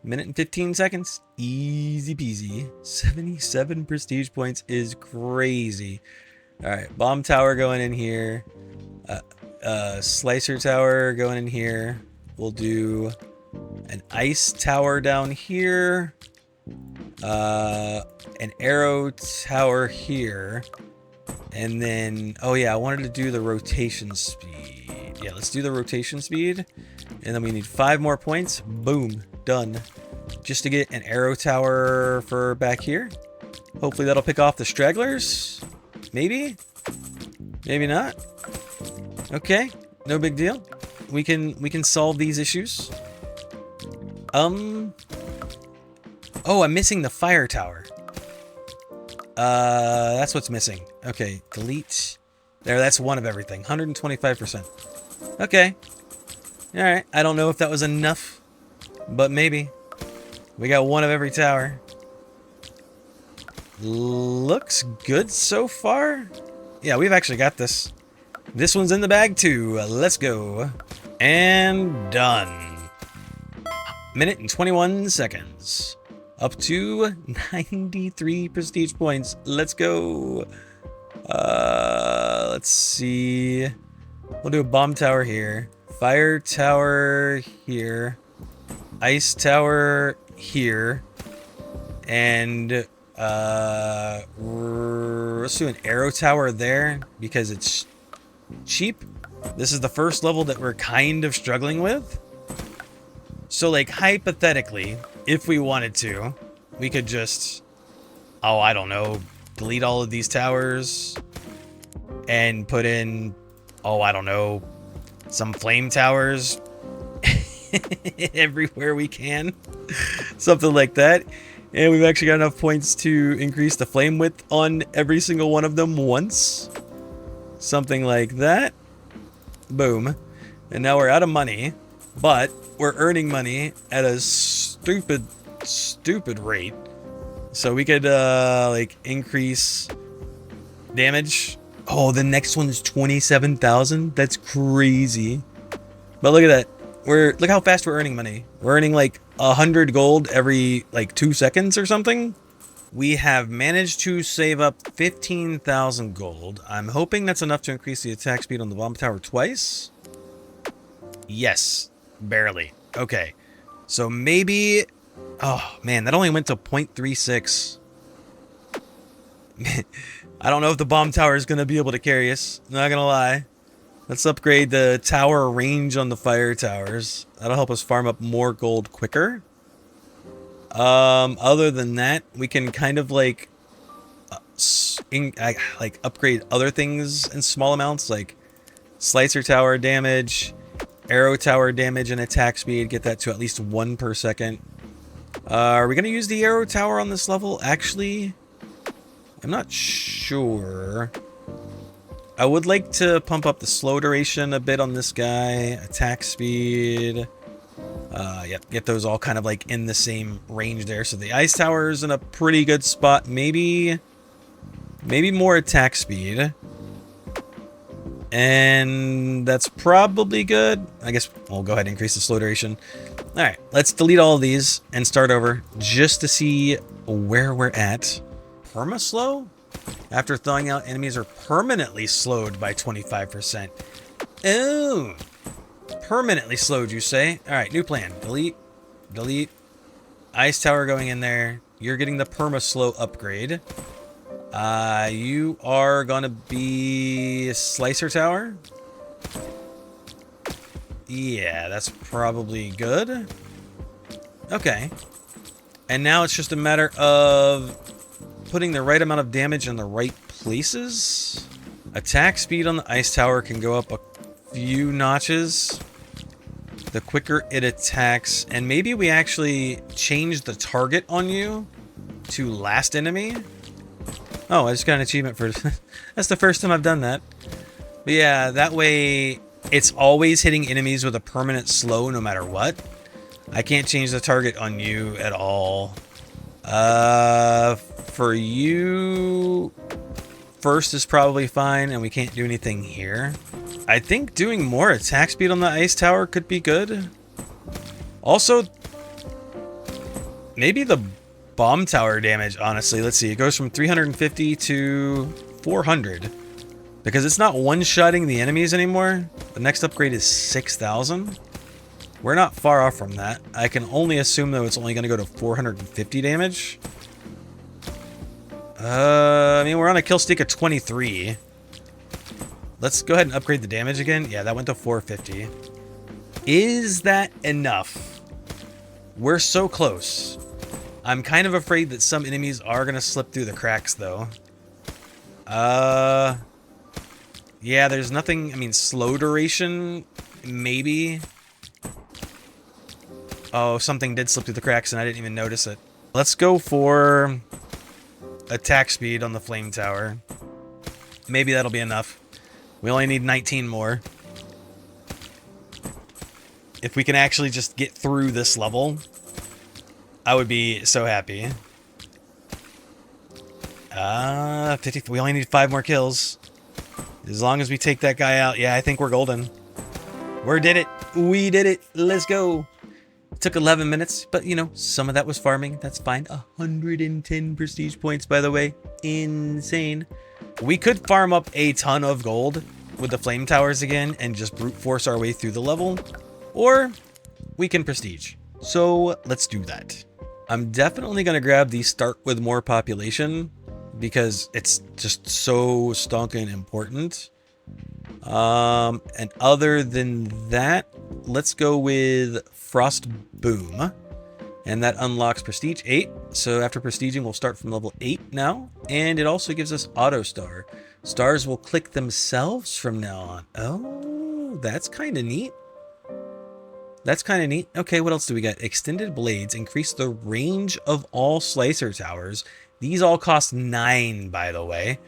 Speaker 1: Minute and 15 seconds. Easy peasy. 77 prestige points is crazy. Alright, bomb tower going in here. Slicer tower going in here. We'll do an ice tower down here. An arrow tower here. And then, oh yeah, I wanted to do the rotation speed. Yeah, let's do the rotation speed. And then we need 5 more points. Boom, done. Just to get an arrow tower for back here. Hopefully that'll pick off the stragglers. Maybe? Maybe not. Okay, no big deal. We can solve these issues. Oh, I'm missing the fire tower. That's what's missing. Okay, delete. There, that's one of everything. 125%. Okay. Alright, I don't know if that was enough, but maybe. We got one of every tower. Looks good so far. Yeah, we've actually got this. This one's in the bag too. Let's go. And done. Minute and 21 seconds. Up to 93 prestige points. Let's go. Let's see. We'll do a bomb tower here. Fire tower here. Ice tower here. And let's do an arrow tower there because it's cheap. This is the first level that we're kind of struggling with. So like hypothetically, if we wanted to, we could just, oh, I don't know, delete all of these towers and put in, oh, I don't know, some flame towers everywhere we can. Something like that. And we've actually got enough points to increase the flame width on every single one of them once. Something like that. Boom. And now we're out of money, but we're earning money at a stupid rate. So we could like increase damage. Oh, the next one is 27,000. That's crazy. But look at that. Look how fast we're earning money. We're earning like 100 gold every like 2 seconds or something. We have managed to save up 15,000 gold. I'm hoping that's enough to increase the attack speed on the bomb tower twice. Yes, barely. Okay. So maybe... Oh, man, that only went to 0.36. I don't know if the bomb tower is going to be able to carry us. Not going to lie. Let's upgrade the tower range on the fire towers. That'll help us farm up more gold quicker. Other than that, we can kind of like upgrade other things in small amounts, like slicer tower damage, arrow tower damage, and attack speed. Get that to at least 1 per second. Are we going to use the arrow tower on this level? Actually, I'm not sure. I would like to pump up the slow duration a bit on this guy. Attack speed. Yep, get those all kind of like in the same range there. So the ice tower is in a pretty good spot. Maybe more attack speed. And that's probably good. I guess we'll go ahead and increase the slow duration. All right, let's delete all of these and start over just to see where we're at. Perma-slow? After thawing out, enemies are permanently slowed by 25%. Oh, permanently slowed, you say? All right, new plan. Delete. Delete. Ice tower going in there. You're getting the perma-slow upgrade. You are going to be slicer tower. Yeah, that's probably good. Okay. And now it's just a matter of putting the right amount of damage in the right places. Attack speed on the ice tower can go up a few notches the quicker it attacks. And maybe we actually change the target on you to last enemy. Oh, I just got an achievement for that's the first time I've done that. But yeah, that way it's always hitting enemies with a permanent slow no matter what. I can't change the target on you at all. For you, first is probably fine, and we can't do anything here. I think doing more attack speed on the ice tower could be good. Also, maybe the bomb tower damage, honestly. Let's see. It goes from 350 to 400. Because it's not one-shotting the enemies anymore. The next upgrade is 6,000. We're not far off from that. I can only assume, though, it's only going to go to 450 damage. I mean, we're on a kill streak of 23. Let's go ahead and upgrade the damage again. Yeah, that went to 450. Is that enough? We're so close. I'm kind of afraid that some enemies are going to slip through the cracks, though. Yeah, there's nothing... I mean, slow duration, maybe. Oh, something did slip through the cracks, and I didn't even notice it. Let's go for attack speed on the flame tower. Maybe that'll be enough. We only need 19 more. If we can actually just get through this level, I would be so happy. 50. We only need 5 more kills. As long as we take that guy out, yeah, I think we're golden. We did it. We did it. Let's go. It took 11 minutes, but you know, some of that was farming. That's fine. 110 prestige points, by the way. Insane. We could farm up a ton of gold with the flame towers again and just brute force our way through the level. Or we can prestige. So let's do that. I'm definitely going to grab the start with more population because it's just so stonking important. And other than that, let's go with Frost Boom. And that unlocks Prestige 8. So after prestiging, we'll start from level 8 now. And it also gives us Auto Star. Stars will click themselves from now on. Oh, that's kind of neat. That's kind of neat. Okay, what else do we got? Extended blades increase the range of all slicer towers. These all cost 9, by the way.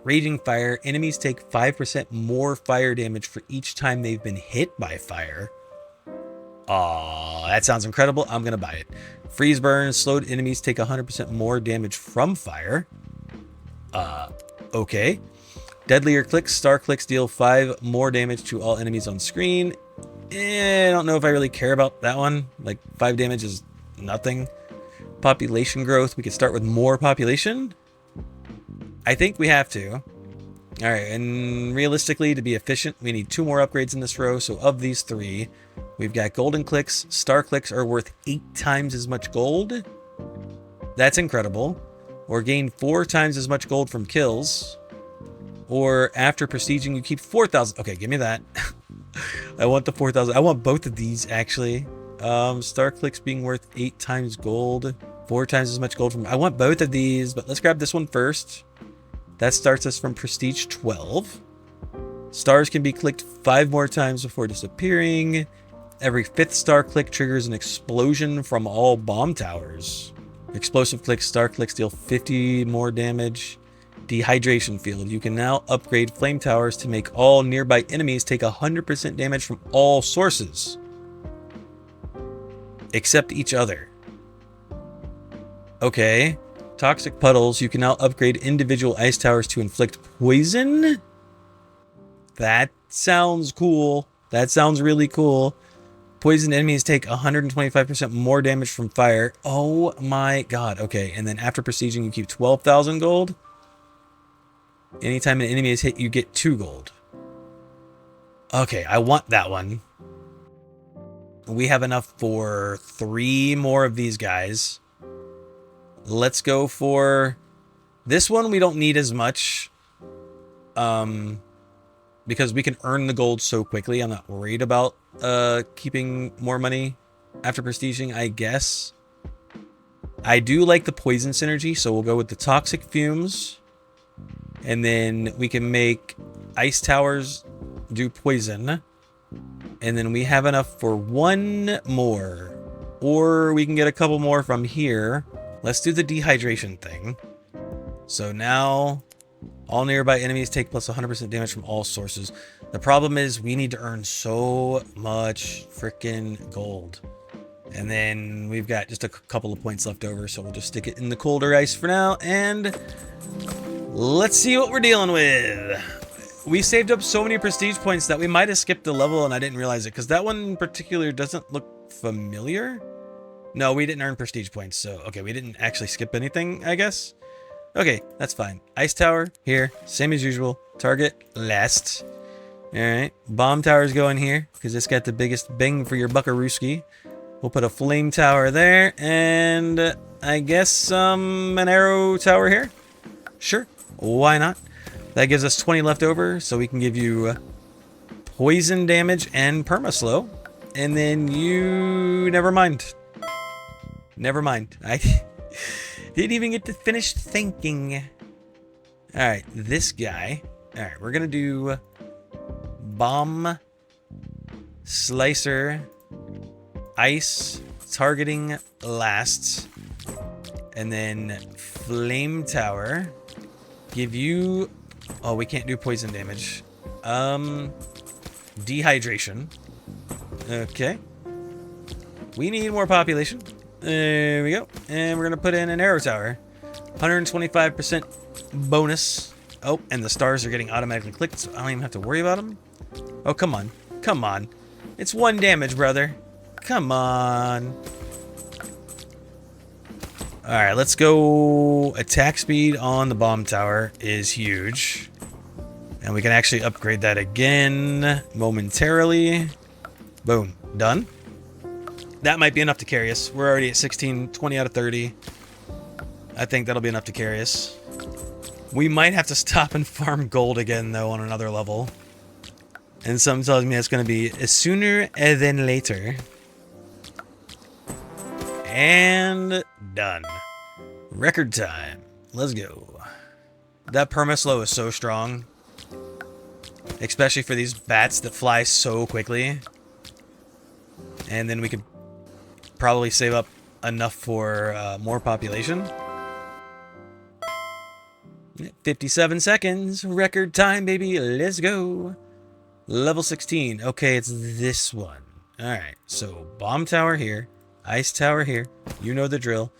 Speaker 1: Raging fire. Enemies take 5% more fire damage for each time they've been hit by fire. Aw, that sounds incredible. I'm going to buy it. Freeze burn. Slowed enemies take 100% more damage from fire. Okay. Deadlier clicks. Star clicks deal 5 more damage to all enemies on screen. I don't know if I really care about that one. Like, 5 damage is nothing. Population growth. We could start with more population. I think we have to. All right, and realistically, to be efficient, we need 2 more upgrades in this row. So of these 3, we've got golden clicks. Star clicks are worth 8 times as much gold. That's incredible. Or gain 4 times as much gold from kills. Or after prestiging, you keep 4,000. Okay, give me that. I want the 4,000. I want both of these, actually. Star clicks being worth 8 times gold. 4 times as much gold from... I want both of these, but let's grab this one first. That starts us from prestige 12. Stars can be clicked 5 more times before disappearing. Every 5th star click triggers an explosion from all bomb towers. Explosive clicks, star clicks deal 50 more damage. Dehydration field. You can now upgrade flame towers to make all nearby enemies take 100% damage from all sources. Except each other. Okay. Toxic puddles. You can now upgrade individual ice towers to inflict poison. That sounds cool. That sounds really cool. Poison enemies take 125% more damage from fire. Oh my god. Okay, and then after prestiging, you keep 12,000 gold. Anytime an enemy is hit, you get 2 gold. Okay, I want that one. We have enough for 3 more of these guys. Let's go for this one. We don't need as much because we can earn the gold so quickly. I'm not worried about keeping more money after prestiging, I guess. I do like the poison synergy, so we'll go with the toxic fumes. And then we can make ice towers do poison. And then we have enough for 1 more. Or we can get a couple more from here. Let's do the dehydration thing. So now, all nearby enemies take plus 100% damage from all sources. The problem is we need to earn so much freaking gold. And then we've got just a couple of points left over, so we'll just stick it in the colder ice for now. And let's see what we're dealing with. We saved up so many prestige points that we might have skipped the level and I didn't realize it, because that one in particular doesn't look familiar. No, we didn't earn prestige points, so okay, we didn't actually skip anything, I guess. Okay, that's fine. Ice tower, here, same as usual. Target, last. Alright, bomb towers go in here, because it's got the biggest bang for your buckarooski. We'll put a flame tower there, and I guess an arrow tower here? Sure, why not? That gives us 20 left over, so we can give you poison damage and perma-slow. And then you... never mind. Never mind. I didn't even get to finish thinking. Alright, this guy. Alright, we're going to do bomb, slicer, ice, targeting lasts, and then flame tower. Give you... oh, we can't do poison damage. Dehydration. Okay. We need more population. There we go. And we're going to put in an arrow tower. 125% bonus. Oh, and the stars are getting automatically clicked, so I don't even have to worry about them. Oh, come on. Come on. It's 1 damage, brother. Come on. Alright, let's go. Attack speed on the bomb tower is huge. And we can actually upgrade that again momentarily. Boom. Done. That might be enough to carry us. We're already at 16, 20 out of 30. I think that'll be enough to carry us. We might have to stop and farm gold again, though, on another level. And something tells me it's going to be sooner than later. And done. Record time. Let's go. That perma-slow is so strong. Especially for these bats that fly so quickly. And then we could probably save up enough for more population. 57 seconds. Record time, baby. Let's go. Level 16. Okay, it's this one. Alright, so bomb tower here. Ice tower here. You know the drill.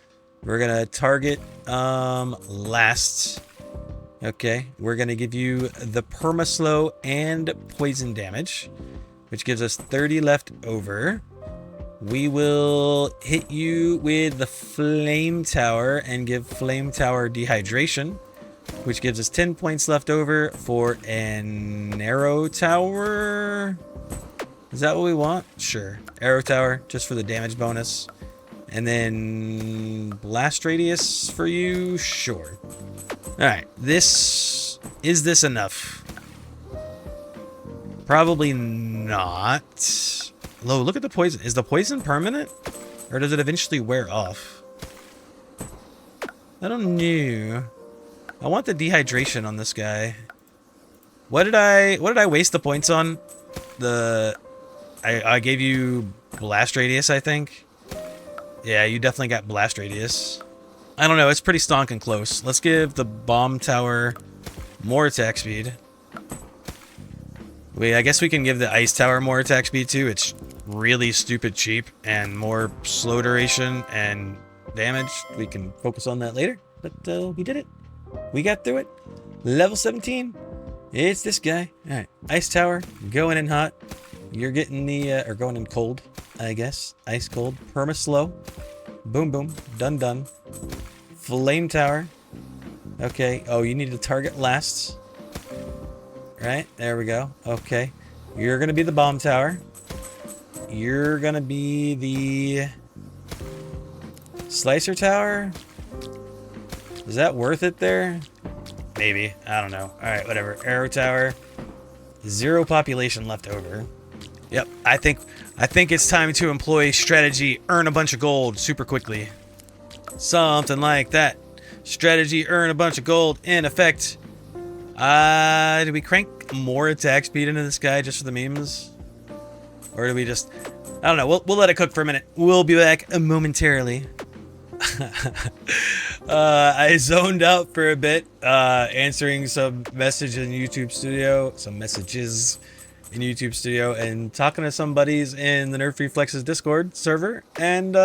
Speaker 1: We're going to target last. Okay, we're going to give you the perma-slow and poison damage, which gives us 30 left over. We will hit you with the flame tower and give flame tower dehydration, which gives us 10 points left over for an arrow tower. Is that what we want? Sure. Arrow tower, just for the damage bonus. And then blast radius for you? Sure. Alright, is this enough? Probably not. Lo, look at the poison. Is the poison permanent? Or does it eventually wear off? I don't know. I want the dehydration on this guy. What did I waste the points on? I gave you blast radius, I think. Yeah, you definitely got blast radius. I don't know, it's pretty stonk and close. Let's give the bomb tower more attack speed. Wait, I guess we can give the ice tower more attack speed too. It's really stupid cheap and more slow duration and damage. We can focus on that later, but we did it. We got through it. Level 17. It's this guy. Alright, ice tower, going in hot. You're getting the, or going in cold, I guess. Ice cold. Perma slow. Boom, boom. Done, done. Flame tower. Okay. Oh, you need to target last. Right? There we go. Okay. You're going to be the bomb tower. You're going to be the slicer tower. Is that worth it there? Maybe. I don't know. Alright, whatever. Arrow tower. 0 population left over. Yep, I think it's time to employ strategy, earn a bunch of gold super quickly. Something like that. Strategy, earn a bunch of gold, in effect. Do we crank more attack speed into this guy just for the memes? Or do we just... I don't know, we'll let it cook for a minute. We'll be back momentarily. I zoned out for a bit, answering some messages in YouTube Studio, and talking to some buddies in the Nerfed Reflexes Discord server, and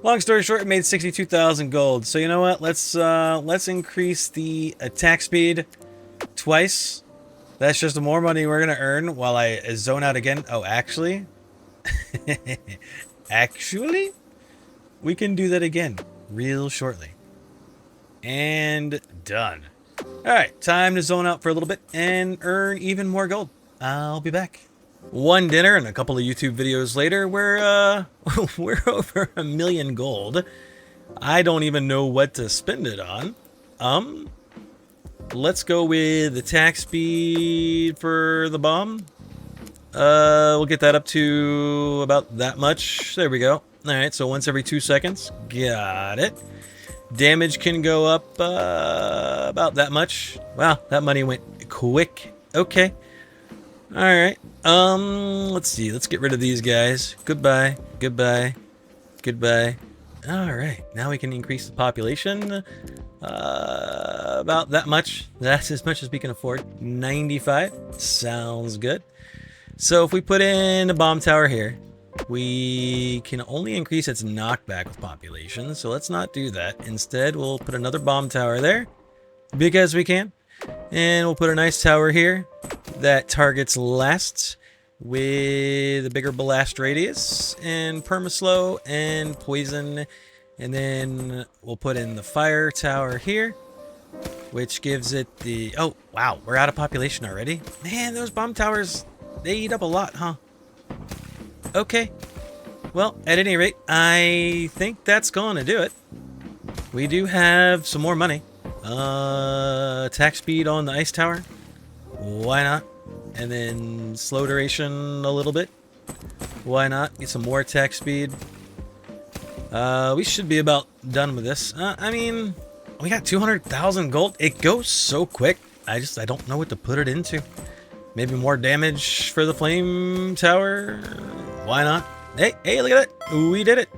Speaker 1: long story short, it made 62,000 gold. So you know what? Let's increase the attack speed twice. That's just more money we're gonna earn while I zone out again. Oh, actually, actually, we can do that again real shortly. And done. All right, time to zone out for a little bit and earn even more gold. I'll be back. One dinner and a couple of YouTube videos later, we're over 1 million gold. I don't even know what to spend it on. Let's go with attack speed for the bomb. We'll get that up to about that much. There we go. All right, so once every 2 seconds. Got it. Damage can go up about that much. Wow, that money went quick. Okay. All right. Let's see. Let's get rid of these guys. Goodbye. Goodbye. Goodbye. All right. Now we can increase the population about that much. That's as much as we can afford. 95. Sounds good. So if we put in a bomb tower here, we can only increase its knockback with population. So let's not do that. Instead, we'll put another bomb tower there because we can. And we'll put a nice tower here that targets last with a bigger blast radius and perma-slow and poison. And then we'll put in the fire tower here, which gives it the... Oh, wow, we're out of population already? Man, those bomb towers, they eat up a lot, huh? Okay. Well, at any rate, I think that's going to do it. We do have some more money. Attack speed on the ice tower. Why not? And then slow duration a little bit. Why not? Get some more attack speed. We should be about done with this. I mean, we got 200,000 gold. It goes so quick. I don't know what to put it into. Maybe more damage for the flame tower. Why not? Hey, look at that. We did it.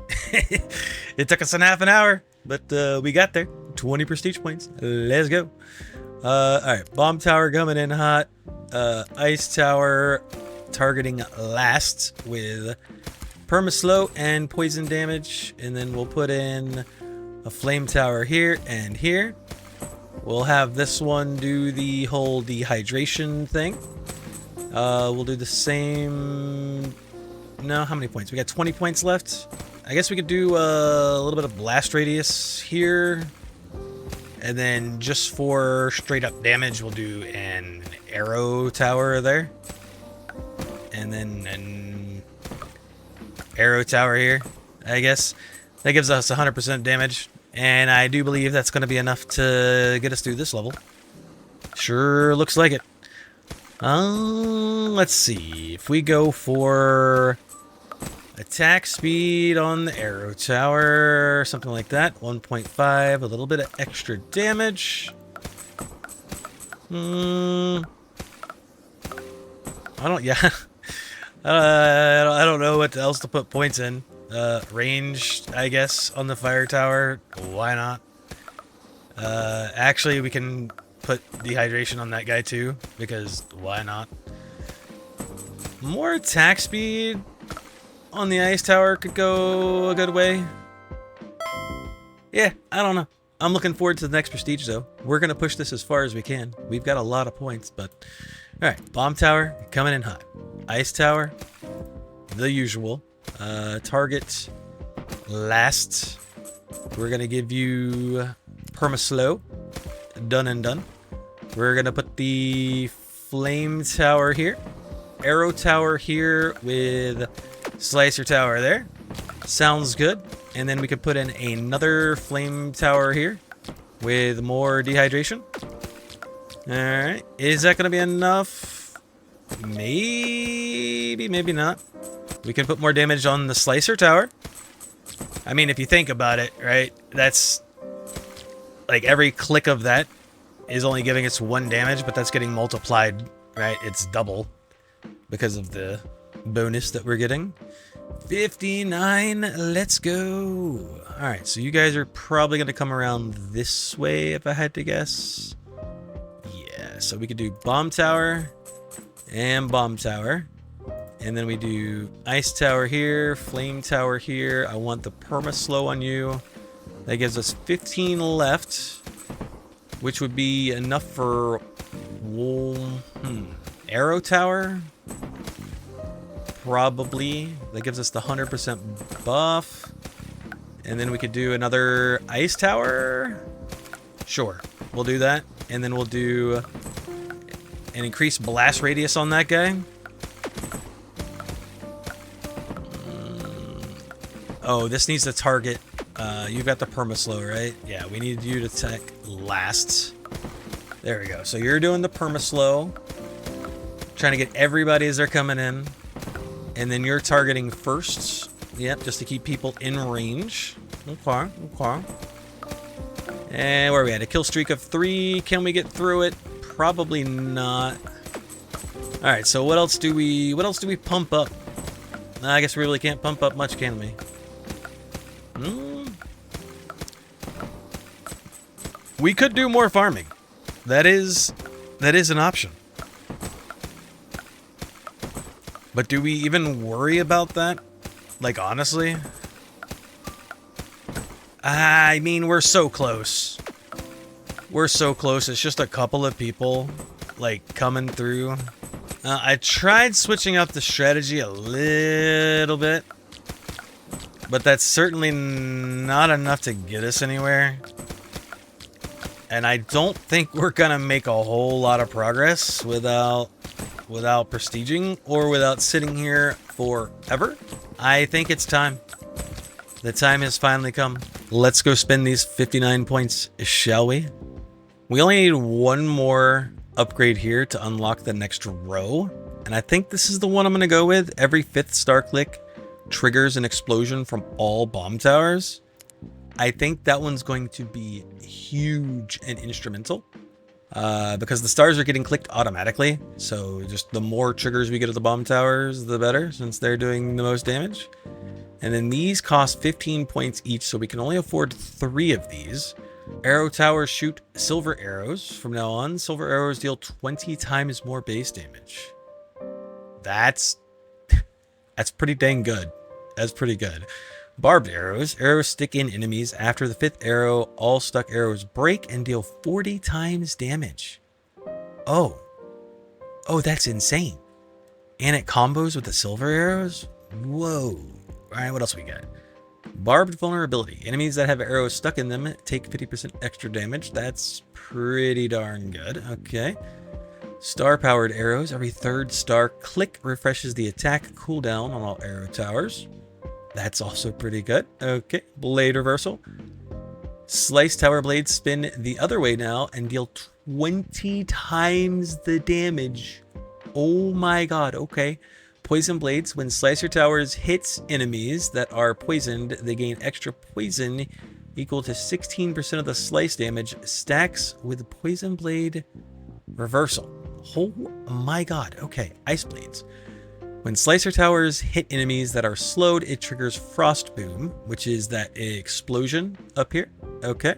Speaker 1: It took us a half an hour, but we got there. 20 prestige points. Let's go. All right, bomb tower coming in hot. Ice tower targeting last with perma-slow and poison damage. And then we'll put in a flame tower here and here. We'll have this one do the whole dehydration thing. We'll do the same. No, how many points? We got 20 points left. I guess we could do a little bit of blast radius here. And then just for straight up damage, we'll do an arrow tower there. And then an arrow tower here, I guess. That gives us 100% damage. And I do believe that's going to be enough to get us through this level. Sure looks like it. Let's see. If we go for attack speed on the arrow tower, something like that, 1.5, a little bit of extra damage. I don't know what else to put points in. Range, I guess, on the fire tower. Why not? Actually, we can put dehydration on that guy too, because why not? More attack speed on the ice tower could go a good way. Yeah, I don't know. I'm looking forward to the next prestige though. We're gonna push this as far as we can. We've got a lot of points, but all right. Bomb tower coming in hot. Ice tower, the usual. Target last. We're gonna give you perma-slow. Done and done. We're gonna put the flame tower here, arrow tower here with slicer tower there. Sounds good. And then we could put in another flame tower here with more dehydration. All right, is that gonna be enough? Maybe, maybe not. We can put more damage on the slicer tower. I mean, if you think about it, right? That's like every click of that is only giving us 1 damage, but that's getting multiplied, right? It's double because of the bonus that we're getting. 59, let's go. All right, so you guys are probably going to come around this way if I had to guess. Yeah, so we could do bomb tower and bomb tower. And then we do ice tower here, flame tower here. I want the perma-slow on you. That gives us 15 left, which would be enough for arrow tower. Probably. That gives us the 100% buff. And then we could do another ice tower. Sure, we'll do that. And then we'll do an increased blast radius on that guy. Oh, this needs to target. You've got the perma-slow, right? Yeah, we need you to attack last. There we go. So you're doing the perma-slow. Trying to get everybody as they're coming in. And then you're targeting first. Yep, just to keep people in range. Okay, okay. And where are we at? A kill streak of 3. Can we get through it? Probably not. Alright, so what else do we pump up? I guess we really can't pump up much, can we? We could do more farming. That is an option. But do we even worry about that? Like, honestly? I mean, we're so close. We're so close. It's just a couple of people, like, coming through. I tried switching up the strategy a little bit. But that's certainly not enough to get us anywhere. And I don't think we're gonna make a whole lot of progress without prestiging or without sitting here forever. I think it's time. The time has finally come. Let's go spend these 59 points, shall we? We only need one more upgrade here to unlock the next row. And I think this is the one I'm gonna go with. Every 5th star click triggers an explosion from all bomb towers. I think that one's going to be huge and instrumental. because the stars are getting clicked automatically. So just the more triggers we get at the bomb towers, the better, since they're doing the most damage. And then these cost 15 points each, so we can only afford 3 of these. Arrow towers shoot silver arrows. From now on, silver arrows deal 20 times more base damage. That's pretty dang good. That's pretty good. Barbed arrows. Arrows stick in enemies. After the 5th arrow, all stuck arrows break and deal 40 times damage. Oh, that's insane. And it combos with the silver arrows? Whoa. All right, what else we got? Barbed vulnerability. Enemies that have arrows stuck in them take 50% extra damage. That's pretty darn good. Okay. Star-powered arrows. Every 3rd star click refreshes the attack cooldown on all arrow towers. That's also pretty good. Okay. Blade reversal. Slice tower blades spin the other way now and deal 20 times the damage. Oh my god. Okay. Poison blades. When Slicer Towers hits enemies that are poisoned, they gain extra poison equal to 16% of the slice damage. Stacks with Poison Blade reversal. Oh my god. Okay. Ice blades. When Slicer Towers hit enemies that are slowed, it triggers Frost Boom, which is that explosion up here. Okay.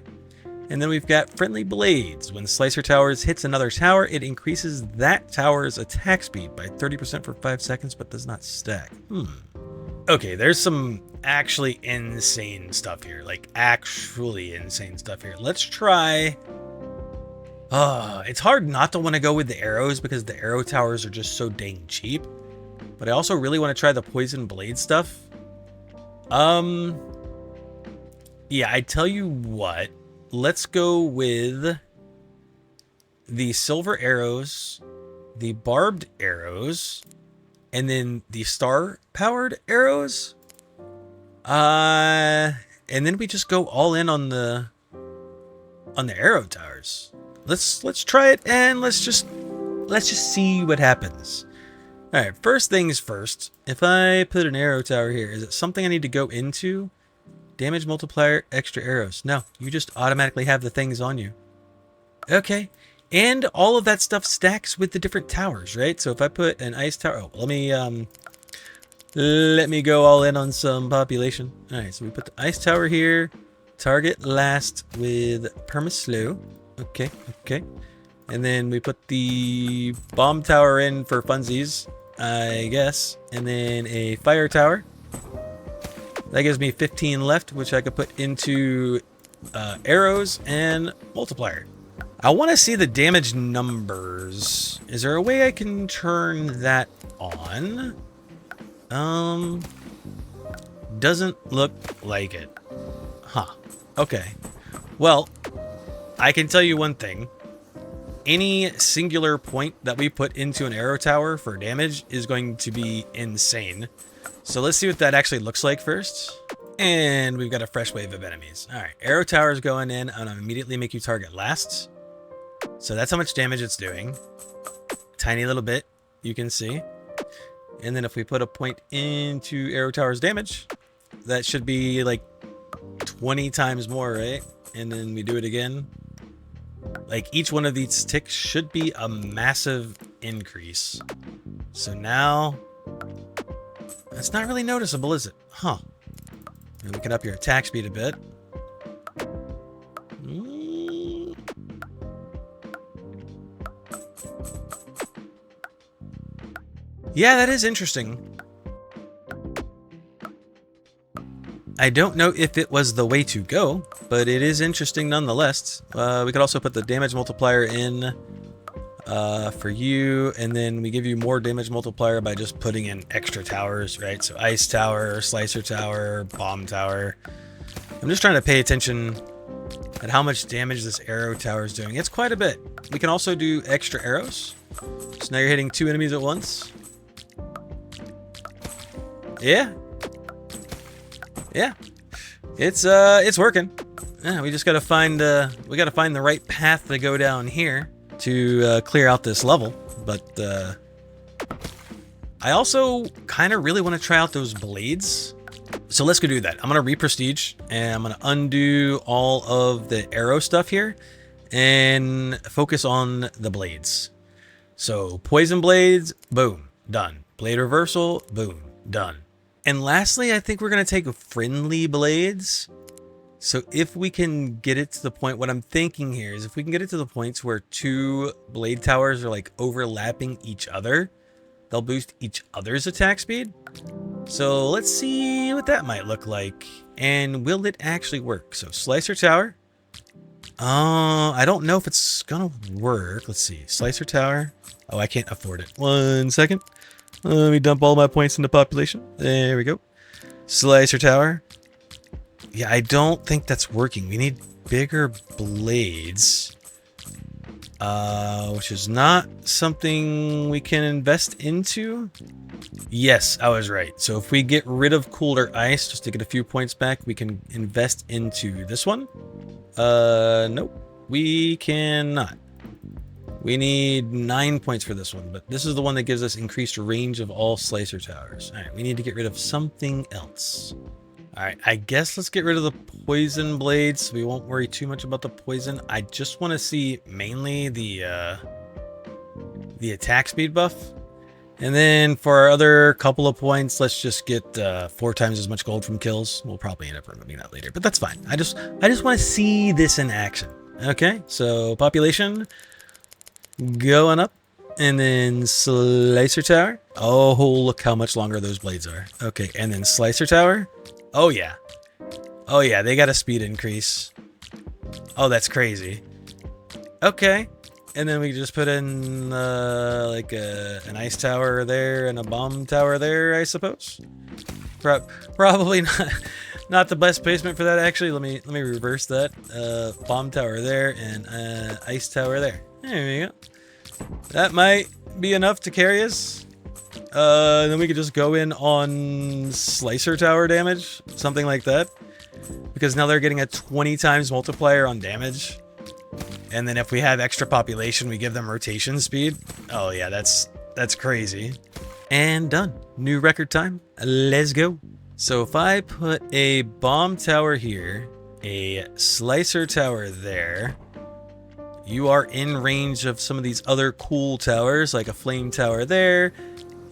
Speaker 1: And then we've got Friendly Blades. When Slicer Towers hits another tower, it increases that tower's attack speed by 30% for 5 seconds, but does not stack. Okay, there's some actually insane stuff here. Like, actually insane stuff here. Let's try... it's hard not to want to go with the arrows because the arrow towers are just so dang cheap. But I also really want to try the Poison Blade stuff. Yeah, I tell you what. Let's go with the silver arrows, the barbed arrows, and then the star-powered arrows. And then we just go all in on the arrow towers. Let's try it and let's just see what happens. All right, first things first. If I put an arrow tower here, is it something I need to go into? Damage multiplier, extra arrows. No, you just automatically have the things on you. Okay. And all of that stuff stacks with the different towers, right? So if I put an ice tower... Oh, let me go all in on some population. All right, so we put the ice tower here. Target last with perma-slow. Okay, okay. And then we put the bomb tower in for funsies, I guess. And then a fire tower. That gives me 15 left, which I could put into arrows and multiplier. I want to see the damage numbers. Is there a way I can turn that on? Doesn't look like it. Huh. Okay. Well, I can tell you one thing. Any singular point that we put into an arrow tower for damage is going to be insane. So let's see what that actually looks like first. And we've got a fresh wave of enemies. All right, arrow towers going in and immediately make you target last. So that's how much damage it's doing. Tiny little bit, you can see. And then if we put a point into arrow tower's damage, that should be like 20 times more, right? And then we do it again. Like each one of these ticks should be a massive increase. So now... It's not really noticeable, is it? Huh. And we can up your attack speed a bit. Yeah, that is interesting. I don't know if it was the way to go, but it is interesting nonetheless. We could also put the damage multiplier in for you, and then we give you more damage multiplier by just putting in extra towers, right? So ice tower, slicer tower, bomb tower. I'm just trying to pay attention at how much damage this arrow tower is doing. It's quite a bit. We can also do extra arrows. So now you're hitting 2 enemies at once. Yeah. Yeah. It's working. Yeah, we just gotta find the right path to go down here to clear out this level. But I also kind of really want to try out those blades. So let's go do that. I'm gonna re-prestige and I'm gonna undo all of the arrow stuff here. and focus on the blades. So poison blades, boom, done. Blade reversal, boom, done. And lastly, I think we're going to take friendly blades. So if we can get it to the point, what I'm thinking here is if we can get it to the points where 2 blade towers are like overlapping each other, they'll boost each other's attack speed. So let's see what that might look like. And will it actually work? So Slicer Tower. I don't know if it's gonna work. Let's see. Slicer Tower. Oh, I can't afford it. 1 second. Let me dump all my points into population. There we go. Slicer Tower. Yeah, I don't think that's working. We need bigger blades. Which is not something we can invest into. Yes, I was right. So if we get rid of cooler ice, just to get a few points back, we can invest into this one. Nope. We cannot. We need 9 points for this one, but this is the one that gives us increased range of all Slicer Towers. All right, we need to get rid of something else. All right, I guess let's get rid of the poison blades. So we won't worry too much about the poison. I just want to see mainly the attack speed buff. And then for our other couple of points, let's just get 4 times as much gold from kills. We'll probably end up removing that later, but that's fine. I just want to see this in action. Okay, so population going up, and then Slicer Tower. Oh, look how much longer those blades are. Okay, and then Slicer Tower. Oh yeah, oh yeah, they got a speed increase. Oh, that's crazy. Okay. And then we just put in like an ice tower there and a bomb tower there, I suppose. Probably not the best placement for that. Actually, let me reverse that. Bomb tower there and ice tower there. There we go. That might be enough to carry us. Then we could just go in on Slicer Tower damage, something like that, because now they're getting a 20 times multiplier on damage. And then if we have extra population, we give them rotation speed. Oh yeah, that's crazy. And done. New record time. Let's go. So if I put a bomb tower here, a Slicer Tower there, you are in range of some of these other cool towers, like a flame tower there,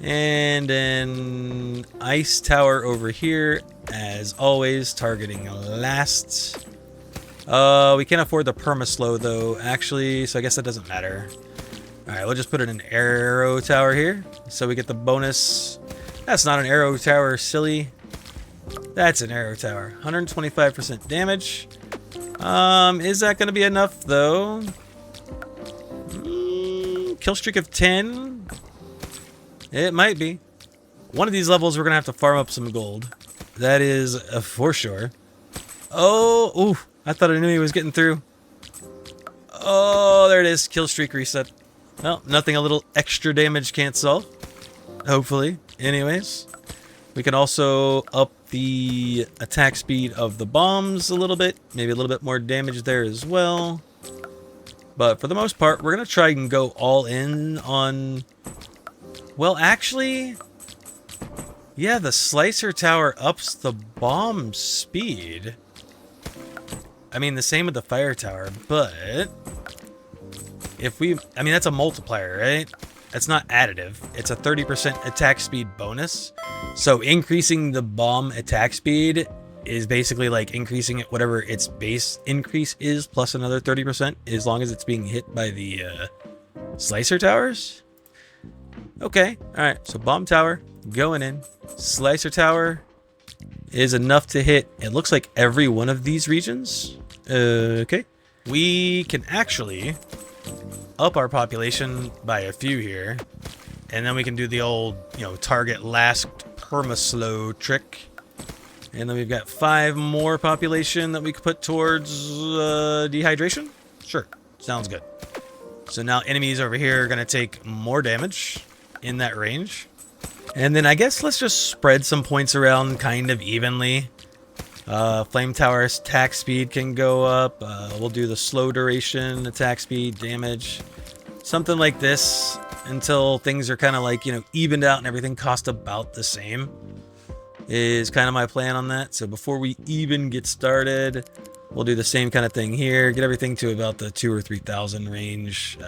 Speaker 1: and an ice tower over here, as always, targeting last. We can't afford the perma-slow though, actually, so I guess that doesn't matter. Alright, we'll just put in an arrow tower here, so we get the bonus. That's not an arrow tower, silly. That's an arrow tower. 125% damage. Is that going to be enough though? Kill streak of 10? It might be. One of these levels we're going to have to farm up some gold. That is for sure. Oh, ooh. I thought I knew he was getting through. Oh, there it is. Kill streak reset. Well, nothing a little extra damage can't solve. Hopefully. Anyways, we can also up the attack speed of the bombs a little bit. Maybe a little bit more damage there as well. But for the most part, we're going to try and go all in on... Well, actually... Yeah, the Slicer Tower ups the bomb speed. I mean, the same with the fire tower, but if we, I mean, that's a multiplier, right? That's not additive. It's a 30% attack speed bonus. So increasing the bomb attack speed is basically like increasing it whatever its base increase is plus another 30% as long as it's being hit by the Slicer Towers. Okay, all right. So bomb tower going in. Slicer Tower is enough to hit, it looks like, every one of these regions. Okay. We can actually up our population by a few here. And then we can do the old, target last perma-slow trick. And then we've got 5 more population that we could put towards dehydration. Sure. Sounds good. So now enemies over here are going to take more damage in that range. And then I guess let's just spread some points around kind of evenly. Flame Tower's attack speed can go up. We'll do the slow duration, attack speed, damage. Something like this until things are kind of like, evened out and everything cost about the same. Is kind of my plan on that. So before we even get started, We'll do the same kind of thing here. Get everything to about the 2,000 or 3,000 range.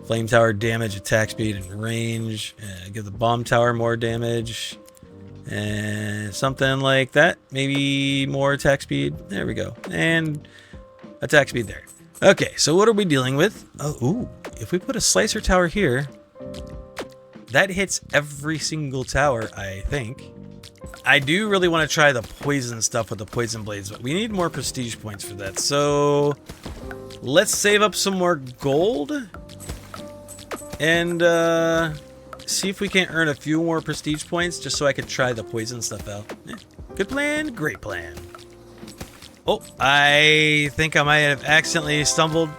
Speaker 1: Flame tower damage, attack speed, and range. Give the bomb tower more damage. And something like that. Maybe more attack speed. There we go. And attack speed there. Okay, so what are we dealing with? Oh, ooh, if we put a slicer tower here, that hits every single tower, I think. I do really want to try the poison stuff with the poison blades, but we need more prestige points for that. So let's save up some more gold and see if we can't earn a few more prestige points just so I could try the poison stuff out. Good plan, great plan. Oh, I think I might have accidentally stumbled.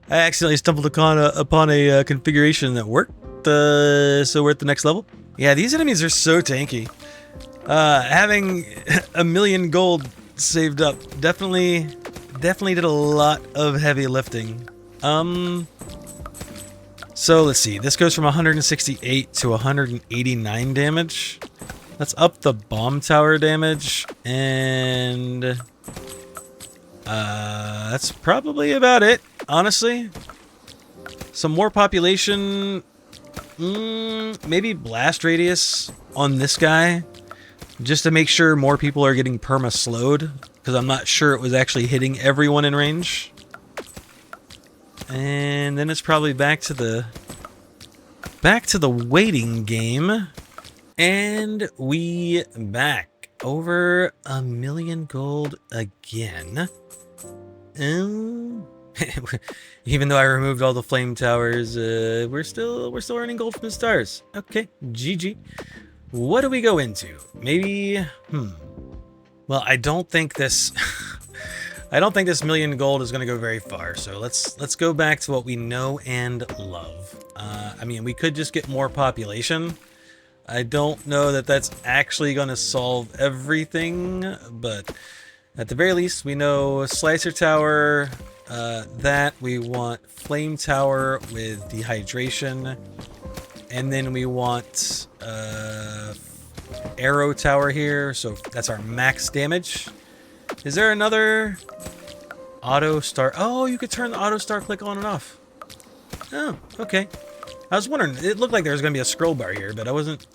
Speaker 1: I accidentally stumbled upon a configuration that worked. So we're at the next level. Yeah, these enemies are so tanky. Having 1,000,000 gold saved up definitely did a lot of heavy lifting. So let's see. This goes from 168 to 189 damage. Let's up the bomb tower damage, and that's probably about it, honestly. Some more population, maybe blast radius on this guy, just to make sure more people are getting perma-slowed, because I'm not sure it was actually hitting everyone in range. And then it's probably back to the waiting game. And we back over 1,000,000 gold again. Even though I removed all the flame towers, we're still earning gold from the stars. Okay, GG. What do we go into? Maybe, well, I don't think this 1,000,000 gold is going to go very far. So let's go back to what we know and love. I mean, we could just get more population. I don't know that that's actually going to solve everything, but at the very least, we know Slicer Tower, that we want Flame Tower with dehydration, and then we want Arrow Tower here, so that's our max damage. Is there another auto star? Oh, you could turn the auto star click on and off. Oh, okay. I was wondering, it looked like there was going to be a scroll bar here, but I wasn't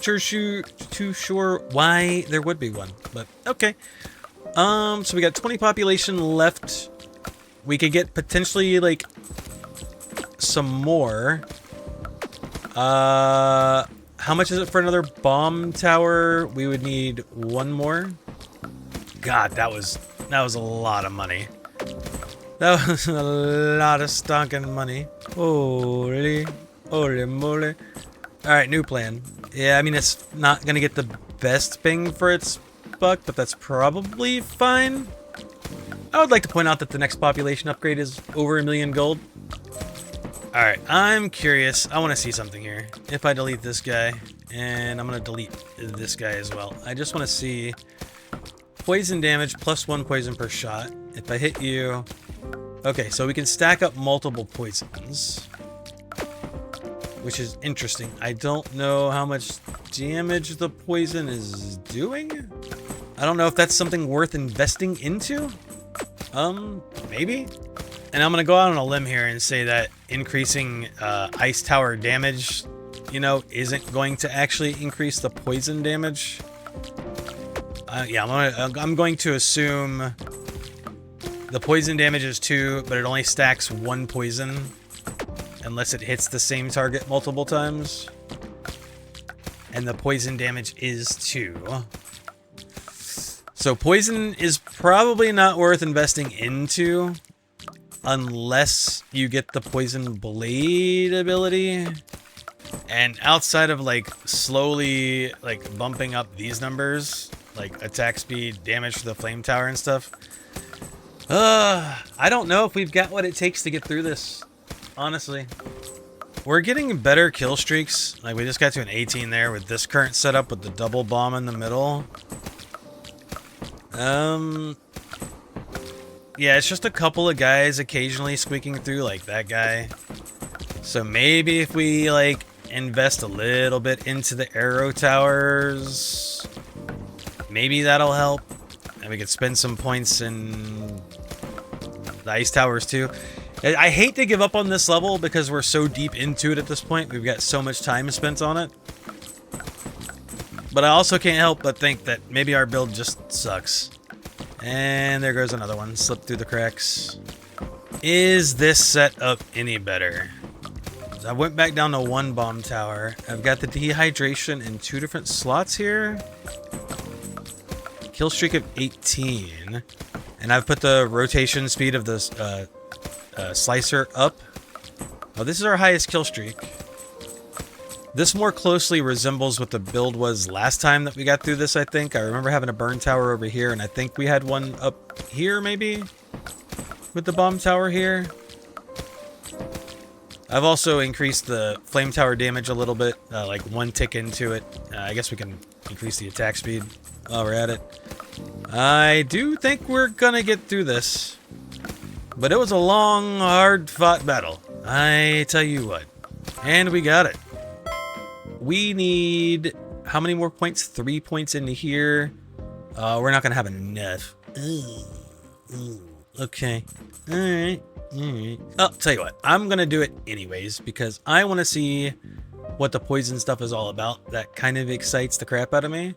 Speaker 1: too sure why there would be one, but okay. So we got 20 population left. We could get potentially, like, some more. How much is it for another bomb tower? We would need one more. God, that was a lot of money. That was a lot of stonking money. Holy moly. Alright, new plan. Yeah, I mean, it's not going to get the best bang for its buck, but that's probably fine. I would like to point out that the next population upgrade is over 1,000,000 gold. Alright, I'm curious. I want to see something here. If I delete this guy, and I'm going to delete this guy as well. I just want to see poison damage, +1 poison per shot. If I hit you... Okay, so we can stack up multiple poisons, which is interesting. I don't know how much damage the poison is doing. I don't know if that's something worth investing into. Maybe. And I'm gonna go out on a limb here and say that increasing ice tower damage, you know, isn't going to actually increase the poison damage. Yeah, I'm going to assume the poison damage is 2, but it only stacks 1 poison unless it hits the same target multiple times. And the poison damage is 2. So poison is probably not worth investing into unless you get the poison blade ability. And outside of, like, slowly, like, bumping up these numbers, like attack speed, damage for the flame tower and stuff, I don't know if we've got what it takes to get through this, honestly. We're getting better kill streaks. Like, we just got to an 18 there with this current setup with the double bomb in the middle. Yeah, it's just a couple of guys occasionally squeaking through, like that guy. So maybe if we, like, invest a little bit into the arrow towers, maybe that'll help. And we could spend some points in the ice towers too. I hate to give up on this level because we're so deep into it at this point. We've got so much time spent on it. But I also can't help but think that maybe our build just sucks. And there goes another one. Slipped through the cracks. Is this setup any better? I went back down to 1 bomb tower. I've got the dehydration in 2 different slots here. Kill streak of 18. And I've put the rotation speed of the slicer up. Oh, this is our highest kill streak. This more closely resembles what the build was last time that we got through this, I think. I remember having a burn tower over here, and I think we had one up here, maybe? With the bomb tower here. I've also increased the flame tower damage a little bit, like 1 tick into it. I guess we can increase the attack speed while we're at it. I do think we're gonna get through this. But it was a long, hard-fought battle. I tell you what. And we got it. We need... how many more points? 3 points into here. We're not gonna have enough. Okay. Alright. I'll tell you what. I'm gonna do it anyways, because I want to see what the poison stuff is all about. That kind of excites the crap out of me.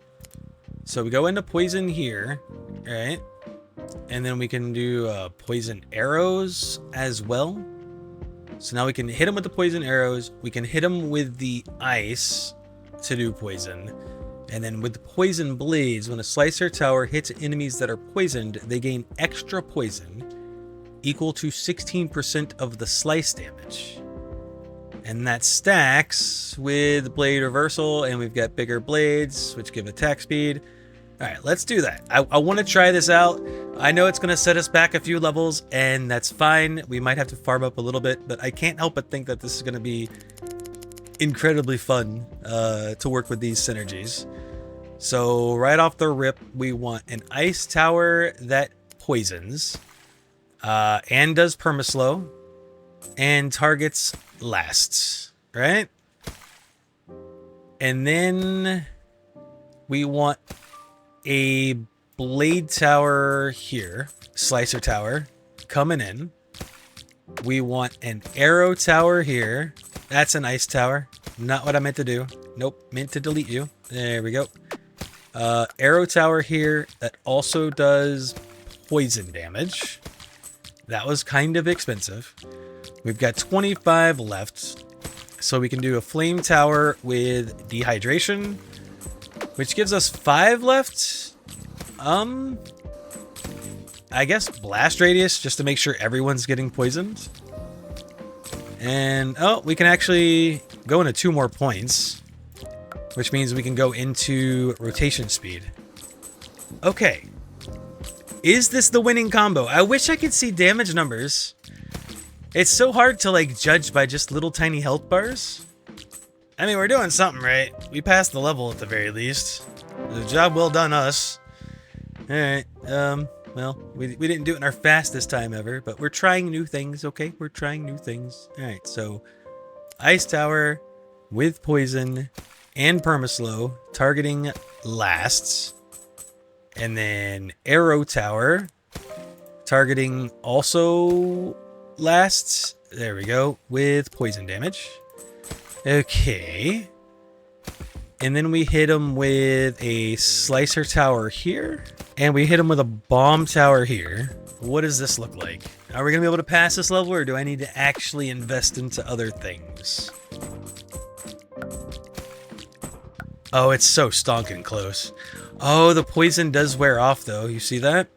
Speaker 1: So we go into poison here. Alright. And then we can do poison arrows as well. So now we can hit them with the poison arrows. We can hit them with the ice to do poison. And then with the poison blades, when a slicer tower hits enemies that are poisoned, they gain extra poison equal to 16% of the slice damage. And that stacks with blade reversal, and we've got bigger blades, which give attack speed. All right, let's do that. I want to try this out. I know it's going to set us back a few levels, and that's fine. We might have to farm up a little bit, but I can't help but think that this is going to be incredibly fun to work with these synergies. So right off the rip, we want an ice tower that poisons and does permaslow and targets lasts, right? And then we want a blade tower here, slicer tower coming in. We want an arrow tower here. That's an ice tower. Not what I meant to do. Nope, meant to delete you. There we go. Arrow tower here that also does poison damage. That was kind of expensive. We've got 25 left. So we can do a flame tower with dehydration, which gives us 5 left. I guess blast radius, just to make sure everyone's getting poisoned. And, oh, we can actually go into 2 more points, which means we can go into rotation speed. Okay. Is this the winning combo? I wish I could see damage numbers. It's so hard to, like, judge by just little tiny health bars. I mean, we're doing something right. We passed the level at the very least. The job well done, us. Alright, well, we didn't do it in our fastest time ever, but we're trying new things, okay? We're trying new things. Alright, so ice tower with poison and permaslow, targeting lasts. And then arrow tower, targeting also lasts. There we go, with poison damage. Okay. And then we hit him with a slicer tower here. And we hit him with a bomb tower here. What does this look like? Are we going to be able to pass this level, or do I need to actually invest into other things? Oh, it's so stonking close. Oh, the poison does wear off, though. You see that?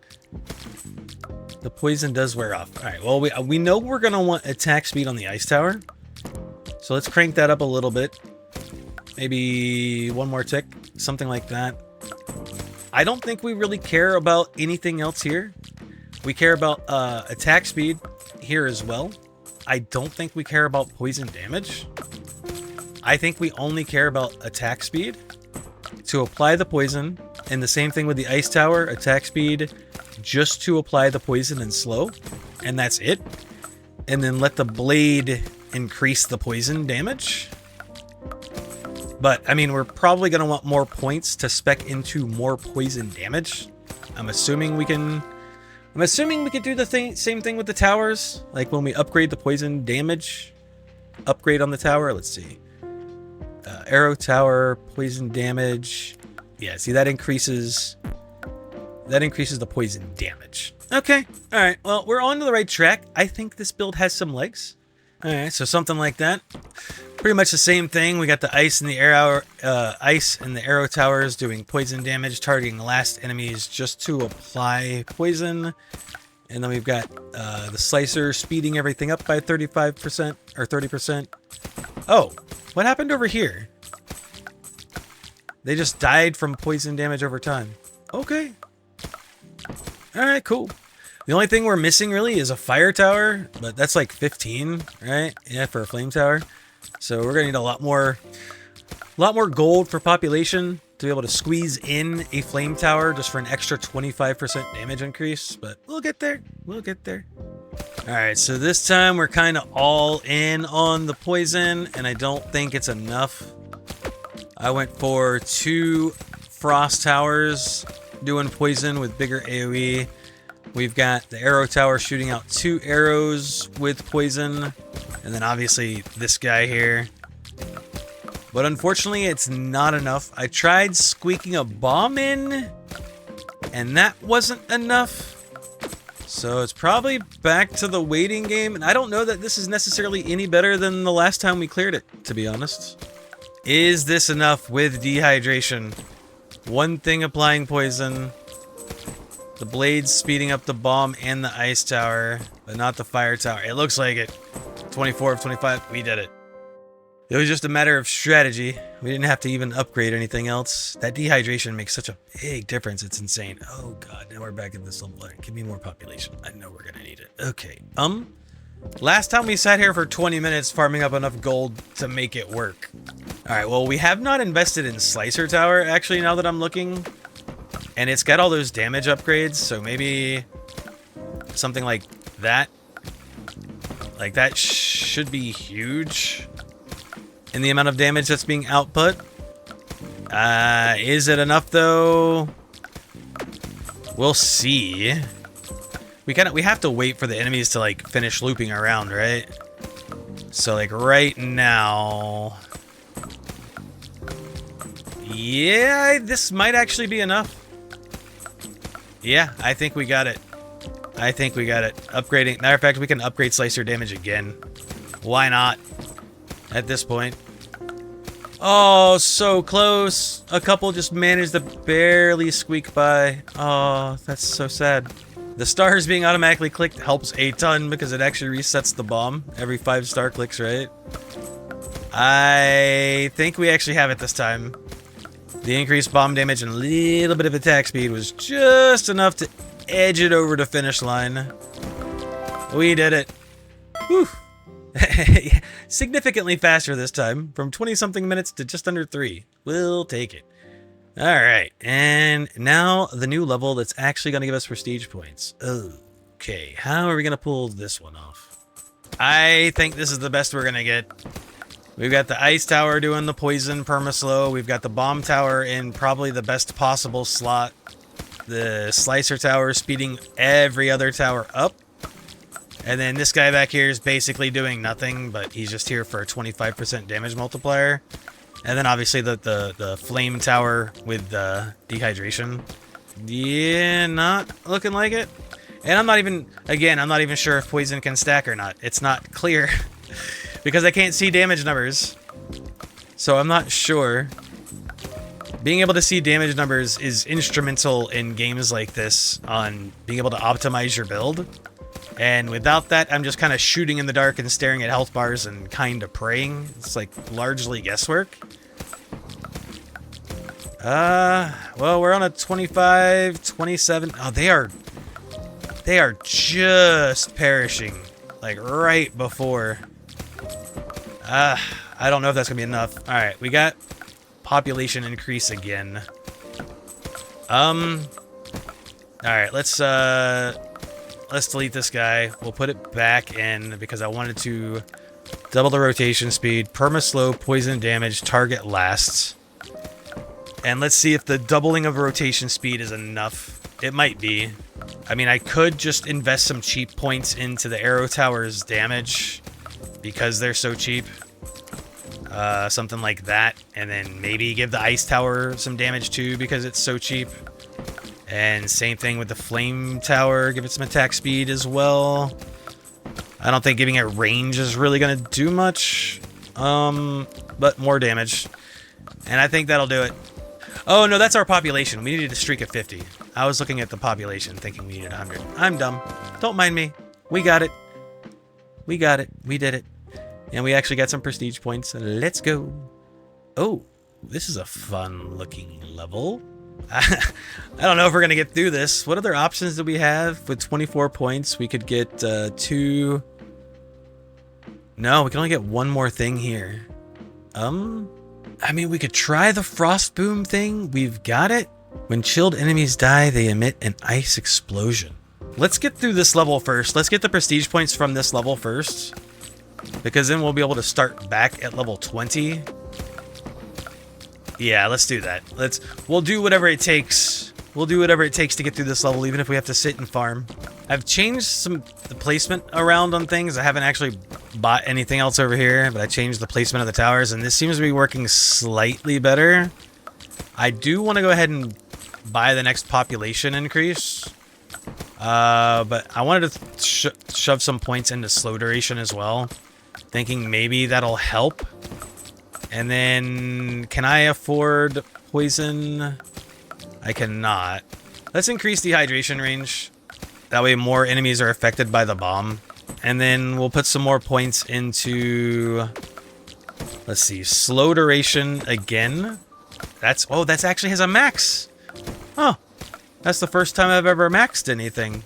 Speaker 1: The poison does wear off. All right, well, we know we're going to want attack speed on the ice tower. So let's crank that up a little bit. Maybe 1 more tick, something like that. I don't think we really care about anything else here. We care about attack speed here as well. I don't think we care about poison damage. I think we only care about attack speed to apply the poison. And the same thing with the ice tower, attack speed just to apply the poison and slow. And that's it. And then let the blade increase the poison damage. But, I mean, we're probably going to want more points to spec into more poison damage. I'm assuming we can do the same thing with the towers. Like when we upgrade the poison damage, upgrade on the tower. Let's see. Arrow tower, poison damage. Yeah, see that increases the poison damage. Okay. All right. Well, we're on to the right track. I think this build has some legs. All right, so something like that. Pretty much the same thing. We got the ice and the arrow towers doing poison damage, targeting last enemies just to apply poison. And then we've got the slicer speeding everything up by 35% or 30%. Oh, what happened over here? They just died from poison damage over time. Okay. All right, cool. The only thing we're missing really is a fire tower, but that's like 15, right? Yeah, for a flame tower. So we're gonna need a lot more gold for population to be able to squeeze in a flame tower just for an extra 25% damage increase. But we'll get there. We'll get there. All right, so this time we're kind of all in on the poison, and I don't think it's enough. I went for 2 frost towers doing poison with bigger AoE. We've got the arrow tower shooting out 2 arrows with poison. And then obviously this guy here. But unfortunately, it's not enough. I tried squeaking a bomb in, and that wasn't enough. So it's probably back to the waiting game. And I don't know that this is necessarily any better than the last time we cleared it, to be honest. Is this enough with dehydration? One thing applying poison. The blades speeding up the bomb and the ice tower, but not the fire tower. It looks like it. 24 of 25, we did it. It was just a matter of strategy. We didn't have to even upgrade anything else. That dehydration makes such a big difference. It's insane. Oh god, now we're back at this level. Give me more population. I know we're gonna need it. Okay. Last time we sat here for 20 minutes farming up enough gold to make it work. Alright, well, we have not invested in Slicer Tower, actually, now that I'm looking. And it's got all those damage upgrades, so maybe something like that. Like that should be huge in the amount of damage that's being output. Is it enough though? We'll see. We have to wait for the enemies to like finish looping around, right? So like right now, yeah, this might actually be enough. Yeah, I think we got it. I think we got it. Upgrading. Matter of fact, we can upgrade slicer damage again. Why not? At this point. Oh, so close. A couple just managed to barely squeak by. Oh, that's so sad. The stars being automatically clicked helps a ton because it actually resets the bomb every 5 star clicks, right? I think we actually have it this time. The increased bomb damage and a little bit of attack speed was just enough to edge it over to finish line. We did it. Whew. Significantly faster this time, from 20-something minutes to just under 3. We'll take it. Alright, and now the new level that's actually going to give us prestige points. Okay, how are we going to pull this one off? I think this is the best we're going to get. We've got the ice tower doing the poison perma-slow. We've got the bomb tower in probably the best possible slot. The slicer tower speeding every other tower up. And then this guy back here is basically doing nothing, but he's just here for a 25% damage multiplier. And then obviously the flame tower with the dehydration. Yeah, not looking like it. And I'm not even sure if poison can stack or not. It's not clear because I can't see damage numbers. So I'm not sure. Being able to see damage numbers is instrumental in games like this on being able to optimize your build. And without that, I'm just kind of shooting in the dark and staring at health bars and kind of praying. It's like largely guesswork. Well, we're on a 25, 27. Oh, they are just perishing. Like right before. I don't know if that's gonna be enough. All right, we got population increase again. All right, let's delete this guy. We'll put it back in because I wanted to double the rotation speed, perma-slow, poison damage, target lasts. And let's see if the doubling of rotation speed is enough. It might be. I mean, I could just invest some cheap points into the arrow tower's damage because they're so cheap. Something like that. And then maybe give the ice tower some damage too because it's so cheap. And same thing with the flame tower. Give it some attack speed as well. I don't think giving it range is really going to do much. But more damage. And I think that'll do it. Oh, no, that's our population. We needed a streak of 50. I was looking at the population thinking we needed 100. I'm dumb. Don't mind me. We got it. We got it. We did it. And we actually got some prestige points. Let's go. Oh, this is a fun-looking level. I don't know if we're going to get through this. What other options do we have? With 24 points, we could get 2... No, we can only get one more thing here. I mean, we could try the frost boom thing. We've got it. When chilled enemies die, they emit an ice explosion. Let's get through this level first. Let's get the prestige points from this level first. Because then we'll be able to start back at level 20. Yeah, let's do that. We'll do whatever it takes. We'll do whatever it takes to get through this level, even if we have to sit and farm. I've changed the placement around on things. I haven't actually bought anything else over here, but I changed the placement of the towers, and this seems to be working slightly better. I do want to go ahead and buy the next population increase. But I wanted to shove some points into slow duration as well, thinking maybe that'll help. And then, can I afford poison? I cannot. Let's increase dehydration range. That way more enemies are affected by the bomb. And then we'll put some more points into, let's see, slow duration again. That's actually has a max. Oh, that's the first time I've ever maxed anything.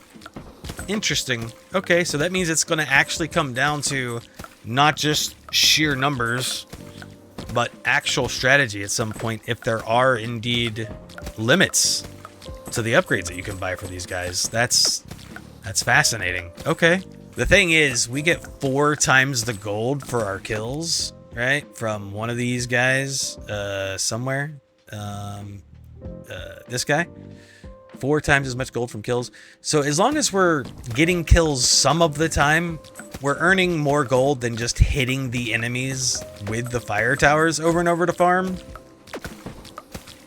Speaker 1: Interesting. Okay, so that means it's going to actually come down to not just sheer numbers, but actual strategy at some point if there are indeed limits to the upgrades that you can buy for these guys. That's fascinating. Okay. The thing is, we get 4 times the gold for our kills, right? From one of these guys, somewhere. This guy. 4 times as much gold from kills. So as long as we're getting kills some of the time, we're earning more gold than just hitting the enemies with the fire towers over and over to farm.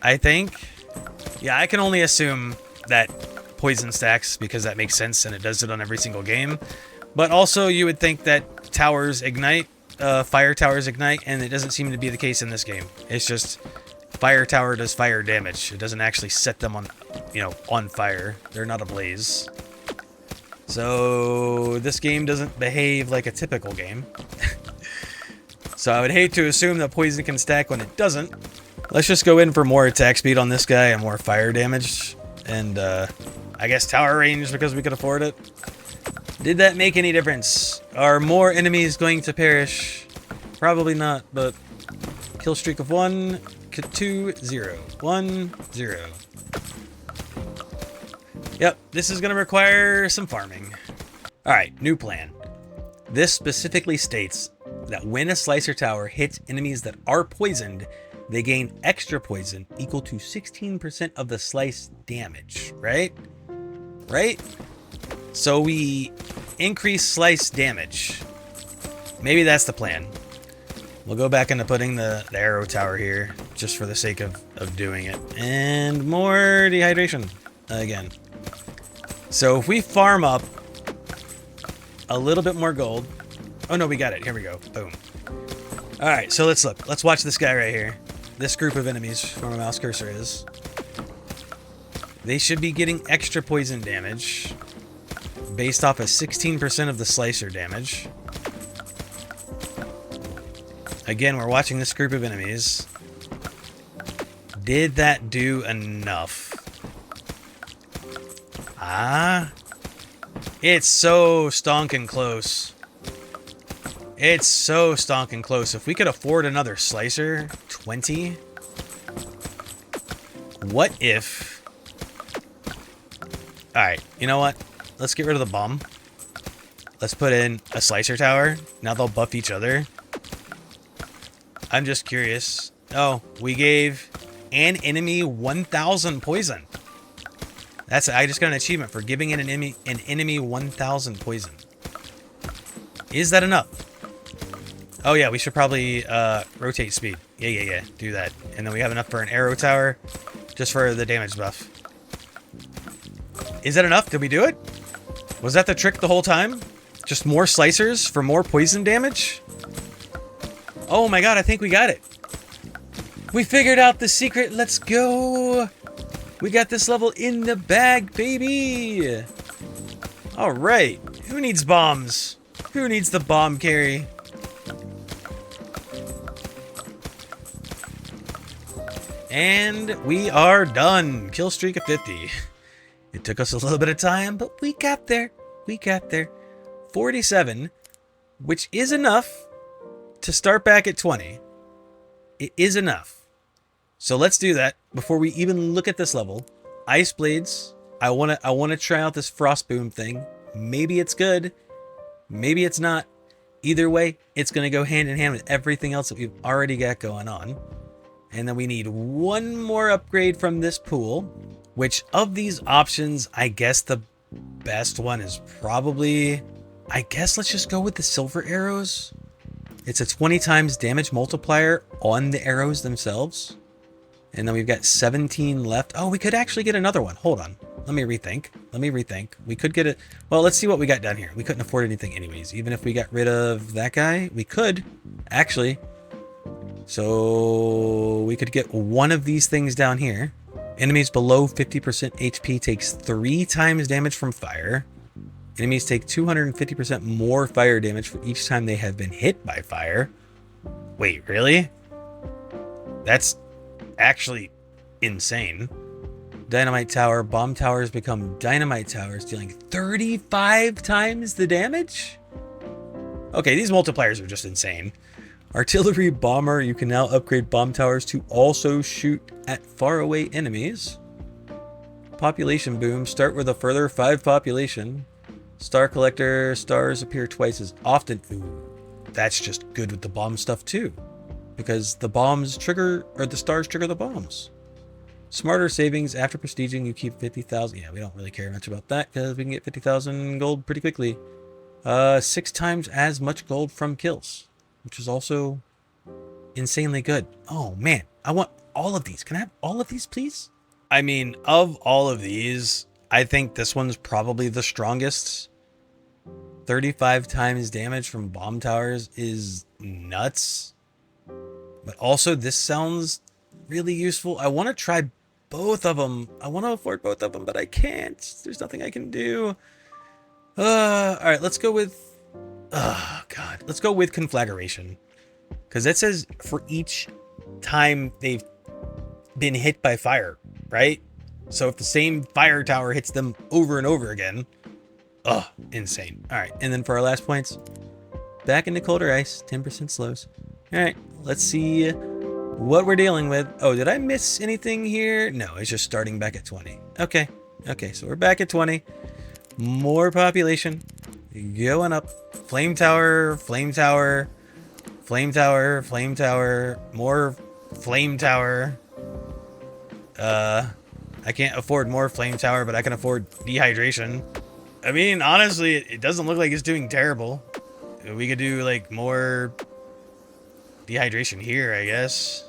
Speaker 1: I think. Yeah, I can only assume that poison stacks because that makes sense and it does it on every single game. But also you would think that towers ignite, fire towers ignite, and it doesn't seem to be the case in this game. It's just fire tower does fire damage. It doesn't actually set them on, on fire. They're not ablaze. So this game doesn't behave like a typical game. So I would hate to assume that poison can stack when it doesn't. Let's just go in for more attack speed on this guy and more fire damage. And I guess tower range because we could afford it. Did that make any difference? Are more enemies going to perish? Probably not, but kill streak of 1, 2, 0. 1, 0. Yep, this is going to require some farming. Alright, new plan. This specifically states that when a slicer tower hits enemies that are poisoned, they gain extra poison equal to 16% of the slice damage, right? Right? So we increase slice damage. Maybe that's the plan. We'll go back into putting the arrow tower here just for the sake of doing it. And more dehydration again. So if we farm up a little bit more gold. Oh no, we got it. Here we go. Boom. Alright, so let's look. Let's watch this guy right here. This group of enemies where my mouse cursor is. They should be getting extra poison damage based off of 16% of the slicer damage. Again, we're watching this group of enemies. Did that do enough? Ah. It's so stonking close. It's so stonking close. If we could afford another slicer, 20. What if... Alright, you know what? Let's get rid of the bomb. Let's put in a slicer tower. Now they'll buff each other. I'm just curious. Oh, we gave an enemy 1,000 poison. I just got an achievement for giving an enemy 1,000 poison. Is that enough? Oh yeah, we should probably rotate speed. Yeah. Do that. And then we have enough for an arrow tower, just for the damage buff. Is that enough? Did we do it? Was that the trick the whole time? Just more slicers for more poison damage? Oh my god, I think we got it. We figured out the secret. Let's go. We got this level in the bag, baby. All right. Who needs bombs? Who needs the bomb carry? And we are done. Kill streak of 50. It took us a little bit of time, but we got there. We got there. 47, which is enough to start back at 20. It is enough. So let's do that before we even look at this level. Ice blades. I wanna try out this frost boom thing. Maybe it's good. Maybe it's not. Either way, it's gonna go hand in hand with everything else that we've already got going on. And then we need one more upgrade from this pool, which of these options, I guess the best one is probably, I guess let's just go with the silver arrows. It's a 20 times damage multiplier on the arrows themselves. And then we've got 17 left. Oh, we could actually get another one. Hold on. Let me rethink. We could get it. Well, let's see what we got down here. We couldn't afford anything anyways. Even if we got rid of that guy, we could actually. So we could get one of these things down here. Enemies below 50% HP takes 3 times damage from fire. Enemies take 250% more fire damage for each time they have been hit by fire. Wait, really? That's actually insane. Dynamite tower. Bomb towers become dynamite towers, dealing 35 times the damage? Okay, these multipliers are just insane. Artillery bomber. You can now upgrade bomb towers to also shoot at faraway enemies. Population boom. Start with a further 5 population. Star collector. Stars appear twice as often. Ooh, that's just good with the bomb stuff too, because the bombs trigger, or the stars trigger the bombs. Smarter savings. After prestiging, you keep 50,000. Yeah, we don't really care much about that because we can get 50,000 gold pretty quickly. 6 times as much gold from kills, which is also insanely good. Oh man, I want all of these. Can I have all of these, please? I mean, of all of these, I think this one's probably the strongest. 35 times damage from bomb towers is nuts. But also, this sounds really useful. I want to try both of them. I want to afford both of them, but I can't. There's nothing I can do. All right, let's go with... Oh, God. Let's go with conflagration. Because that says for each time they've been hit by fire, right? So if the same fire tower hits them over and over again... Oh, insane. All right, and then for our last points, back into colder ice, 10% slows. All right, let's see what we're dealing with. Oh, did I miss anything here? No, it's just starting back at 20. Okay, so we're back at 20. More population. Going up. Flame tower, flame tower, flame tower, flame tower, more flame tower. I can't afford more flame tower, but I can afford dehydration. I mean, honestly, it doesn't look like it's doing terrible. We could do, like, more dehydration here, I guess.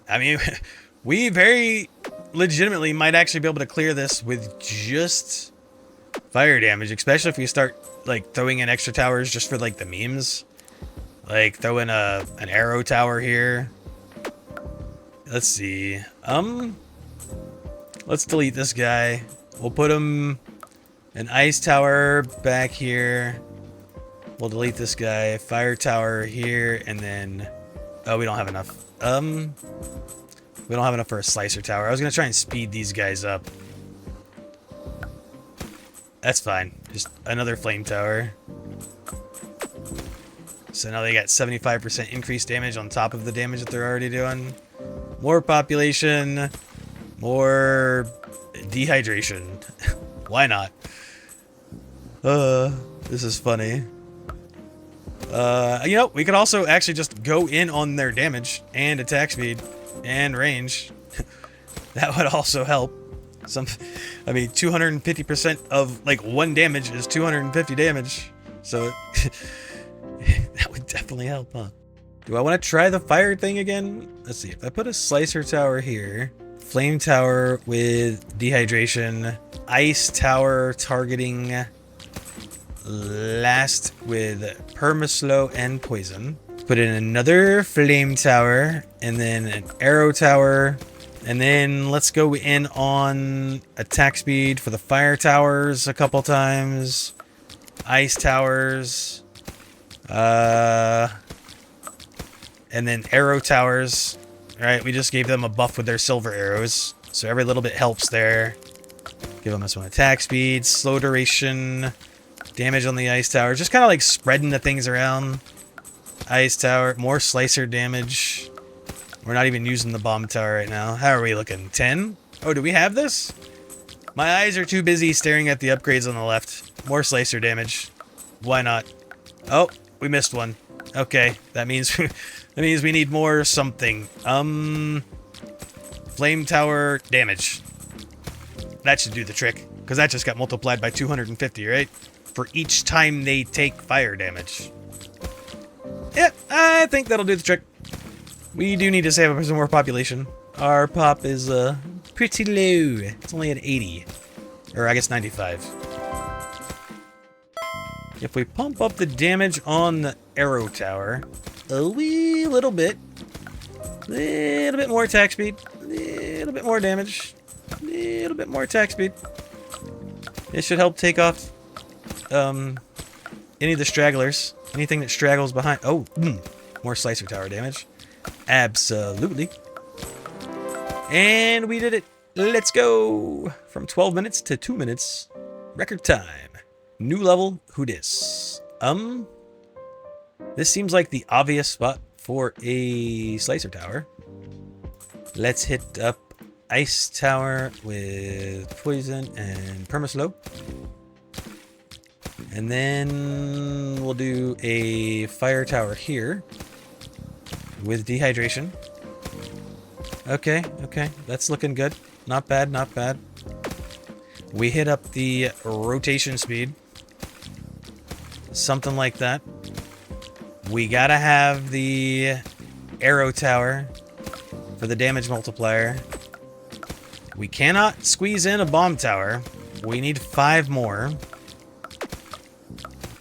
Speaker 1: I mean, we very legitimately might actually be able to clear this with just fire damage, especially if we start, like, throwing in extra towers just for, like, the memes. Like, throw in an arrow tower here. Let's see. Let's delete this guy. We'll put him an ice tower back here. We'll delete this guy. Fire tower here, and then... Oh, we don't have enough. We don't have enough for a slicer tower. I was gonna try and speed these guys up. That's fine. Just another flame tower. So now they got 75% increased damage on top of the damage that they're already doing. More population. More dehydration. Why not? This is funny. You know, we could also actually just go in on their damage and attack speed and range. That would also help. I mean, 250% of like 1 damage is 250 damage. So that would definitely help, huh? Do I want to try the fire thing again? Let's see. If I put a slicer tower here, flame tower with dehydration, ice tower targeting last with permaslow and poison. Put in another flame tower and then an arrow tower. And then let's go in on attack speed for the fire towers a couple times. Ice towers. And then arrow towers. Alright, we just gave them a buff with their silver arrows. So every little bit helps there. Give them this one attack speed, slow duration, damage on the ice tower. Just kind of like spreading the things around. Ice tower, more slicer damage. We're not even using the bomb tower right now. How are we looking? 10? Oh, do we have this? My eyes are too busy staring at the upgrades on the left. More slicer damage. Why not? Oh, we missed one. Okay, that means we need more something. Flame tower damage. That should do the trick, because that just got multiplied by 250, right? For each time they take fire damage. Yeah, I think that'll do the trick. We do need to save up some more population. Our pop is pretty low. It's only at 80. Or I guess 95. If we pump up the damage on the arrow tower a wee little bit more attack speed, a little bit more damage, a little bit more attack speed. It should help take off any of the stragglers, anything that straggles behind. Oh, more slicer tower damage. Absolutely. And we did it. Let's go. From 12 minutes to 2 minutes. Record time. New level. Who dis? This seems like the obvious spot for a slicer tower. Let's hit up ice tower with poison and permaslow. And then we'll do a fire tower here with dehydration. Okay, that's looking good. Not bad, not bad. We hit up the rotation speed. Something like that. We gotta have the arrow tower for the damage multiplier. We cannot squeeze in a bomb tower. We need 5 more.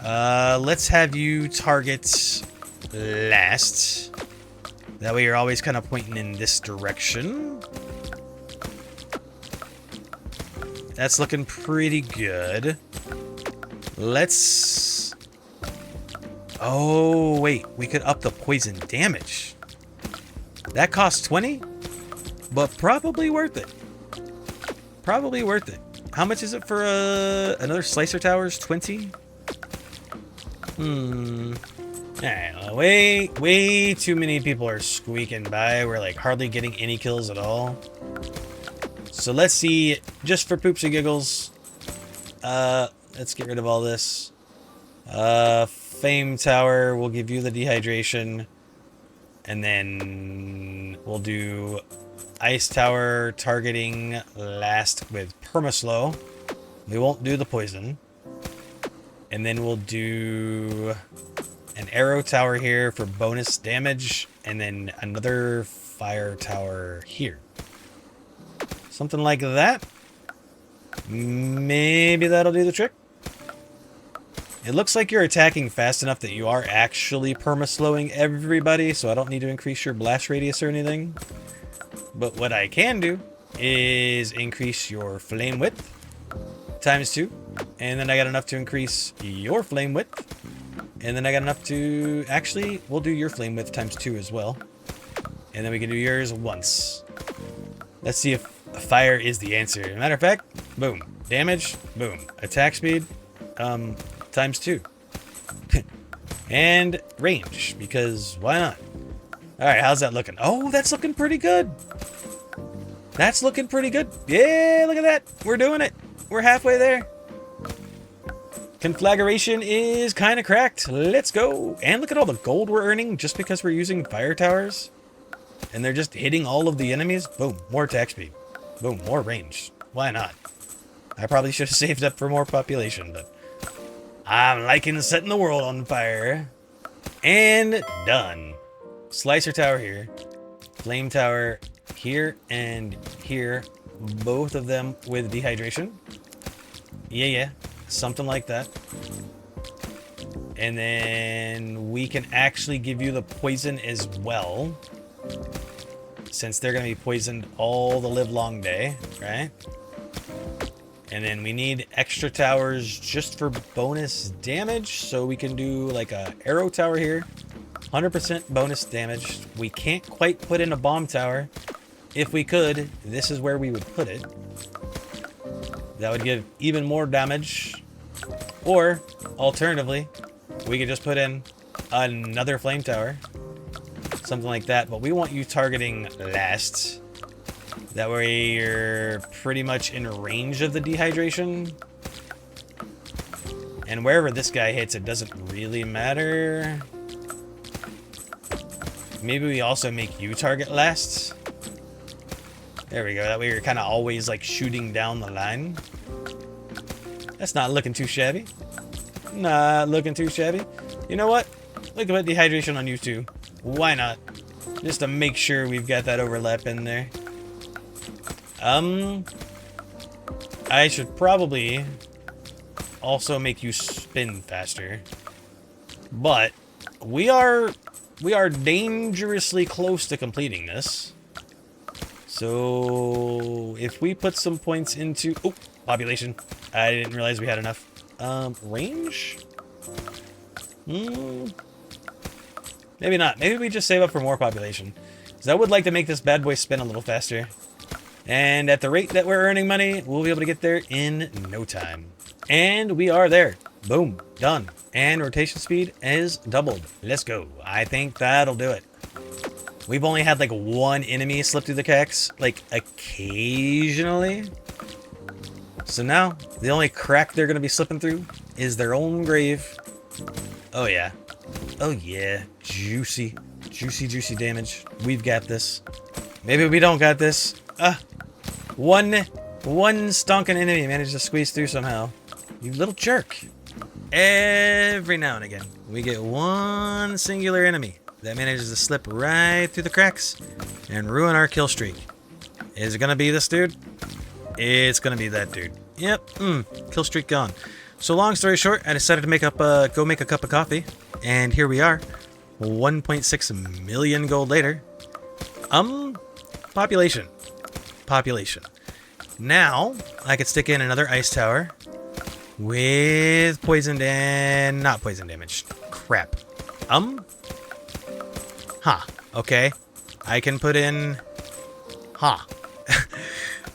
Speaker 1: Let's have you target last. That way you're always kind of pointing in this direction. That's looking pretty good. Let's... Oh, wait. We could up the poison damage. That costs 20, but probably worth it. Probably worth it. How much is it for another slicer towers? 20? Way too many people are squeaking by. We're like hardly getting any kills at all. So let's see, just for poops and giggles. Let's get rid of all this. Flame tower, we'll give you the dehydration. And then we'll do ice tower targeting last with permaslow. We won't do the poison. And then we'll do an arrow tower here for bonus damage, and then another fire tower here. Something like that. Maybe that'll do the trick. It looks like you're attacking fast enough that you are actually perma-slowing everybody, so I don't need to increase your blast radius or anything. But what I can do is increase your flame width times 2, and then I got enough to increase your flame width. And then I got enough to... Actually, we'll do your flame width times 2 as well. And then we can do yours once. Let's see if fire is the answer. Matter of fact, boom. Damage, boom. Attack speed, times 2. And range, because why not? Alright, how's that looking? Oh, that's looking pretty good. That's looking pretty good. Yeah, look at that. We're doing it. We're halfway there. Conflagration is kind of cracked. Let's go. And look at all the gold we're earning just because we're using fire towers. And they're just hitting all of the enemies. Boom. More attack speed. Boom, more range. Why not? I probably should have saved up for more population, but I'm liking setting the world on fire. And done. Slicer tower here. Flame tower here and here. Both of them with dehydration. Yeah. Something like that. And then we can actually give you the poison as well. Since they're going to be poisoned all the live long day, right? And then we need extra towers just for bonus damage. So we can do like a arrow tower here. 100% bonus damage. We can't quite put in a bomb tower. If we could, this is where we would put it. That would give even more damage. Or, alternatively, we could just put in another flame tower. Something like that. But we want you targeting last. That way you're pretty much in range of the dehydration. And wherever this guy hits, it doesn't really matter. Maybe we also make you target last. There we go. That way you're kind of always like shooting down the line. That's not looking too shabby. Not looking too shabby. You know what? Look at dehydration on you too. Why not? Just to make sure we've got that overlap in there. I should probably also make you spin faster. But we are dangerously close to completing this. So if we put some points into population. I didn't realize we had enough. Range? Maybe not. Maybe we just save up for more population. Because I would like to make this bad boy spin a little faster. And at the rate that we're earning money, we'll be able to get there in no time. And we are there. Boom. Done. And rotation speed is doubled. Let's go. I think that'll do it. We've only had like one enemy slip through the cracks, like occasionally. So now, the only crack they're going to be slipping through is their own grave. Oh yeah. Oh yeah. Juicy. Juicy damage. We've got this. Maybe we don't got this. One stonking enemy managed to squeeze through somehow. You little jerk. Every now and again, we get one singular enemy that manages to slip right through the cracks and ruin our kill streak. Is it going to be this dude? It's going to be that dude. Yep. Kill streak gone. So long story short, I decided to go make a cup of coffee. And here we are. 1.6 million gold later. Population. Now, I could stick in another ice tower with poisoned and not poison damage. Crap. Okay. I can put in...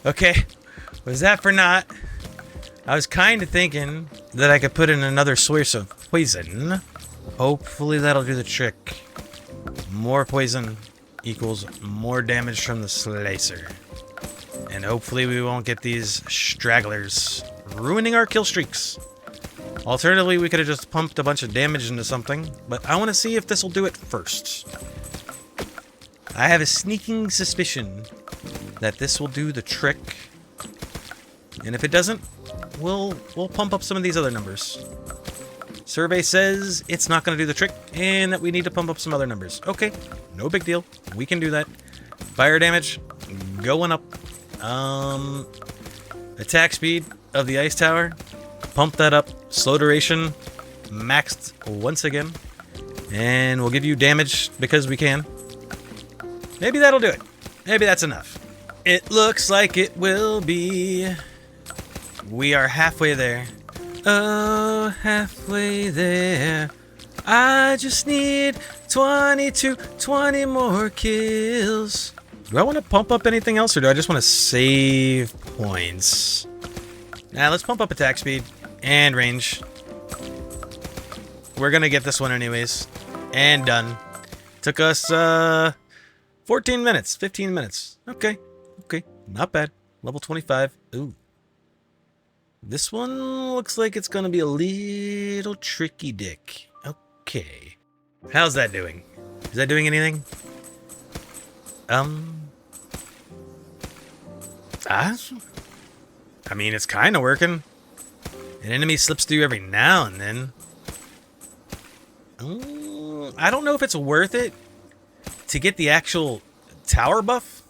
Speaker 1: Okay. Was that for not? I was kind of thinking that I could put in another source of poison. Hopefully that'll do the trick. More poison equals more damage from the slicer. And hopefully we won't get these stragglers ruining our kill streaks. Alternatively, we could have just pumped a bunch of damage into something, but I want to see if this will do it first. I have a sneaking suspicion that this will do the trick. And if it doesn't, we'll pump up some of these other numbers. Survey says it's not going to do the trick and that we need to pump up some other numbers. Okay, no big deal. We can do that. Fire damage going up. Attack speed of the ice tower. Pump that up. Slow duration maxed once again. And we'll give you damage because we can. Maybe that'll do it. Maybe that's enough. It looks like it will be. We are halfway there. Oh, halfway there. I just need 20 more kills. Do I want to pump up anything else, or do I just want to save points? Now, let's pump up attack speed and range. We're going to get this one anyways. And done. Took us 14 minutes, 15 minutes. Okay, not bad. Level 25. Ooh. This one looks like it's going to be a little tricky dick. Okay. How's that doing? Is that doing anything? I mean, it's kind of working. An enemy slips through every now and then. I don't know if it's worth it to get the actual tower buff,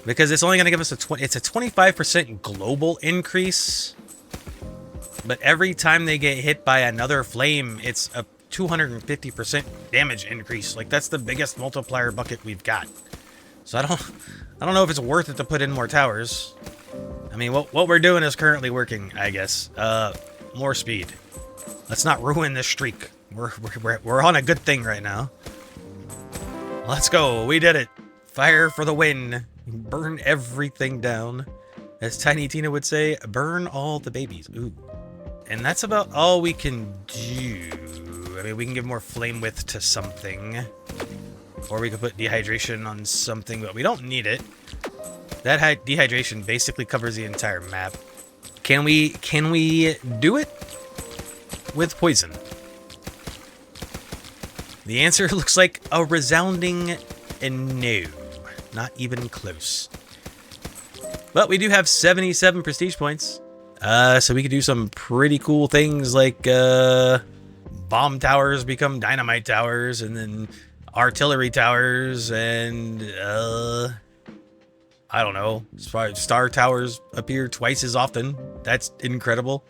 Speaker 1: because it's only going to give us it's a 25% global increase. But every time they get hit by another flame, it's a 250% damage increase. Like, that's the biggest multiplier bucket we've got. So I don't know if it's worth it to put in more towers. I mean, what we're doing is currently working, I guess. More speed. Let's not ruin this streak. We're on a good thing right now. Let's go. We did it. Fire for the win. Burn everything down. As Tiny Tina would say, burn all the babies. Ooh. And that's about all we can do. I mean, we can give more flame width to something. Or we could put dehydration on something, but we don't need it. That dehydration basically covers the entire map. Can we do it with poison? The answer looks like a resounding no. Not even close. But we do have 77 prestige points. So we could do some pretty cool things like bomb towers become dynamite towers, and then artillery towers, and I don't know, star towers appear twice as often. That's incredible.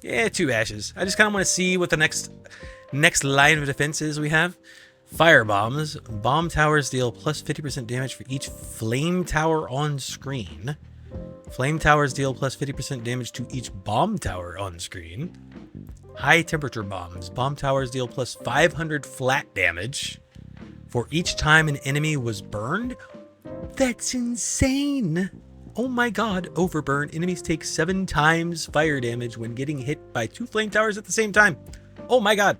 Speaker 1: Yeah, 2 ashes. I just kind of want to see what the next line of defense is we have. Fire bombs. Bomb towers deal plus 50% damage for each flame tower on screen. Flame towers deal plus 50% damage to each bomb tower on screen. High temperature bombs. Bomb towers deal plus 500 flat damage for each time an enemy was burned. That's insane. Oh my god. Overburn. Enemies take 7 times fire damage when getting hit by 2 flame towers at the same time. Oh my god.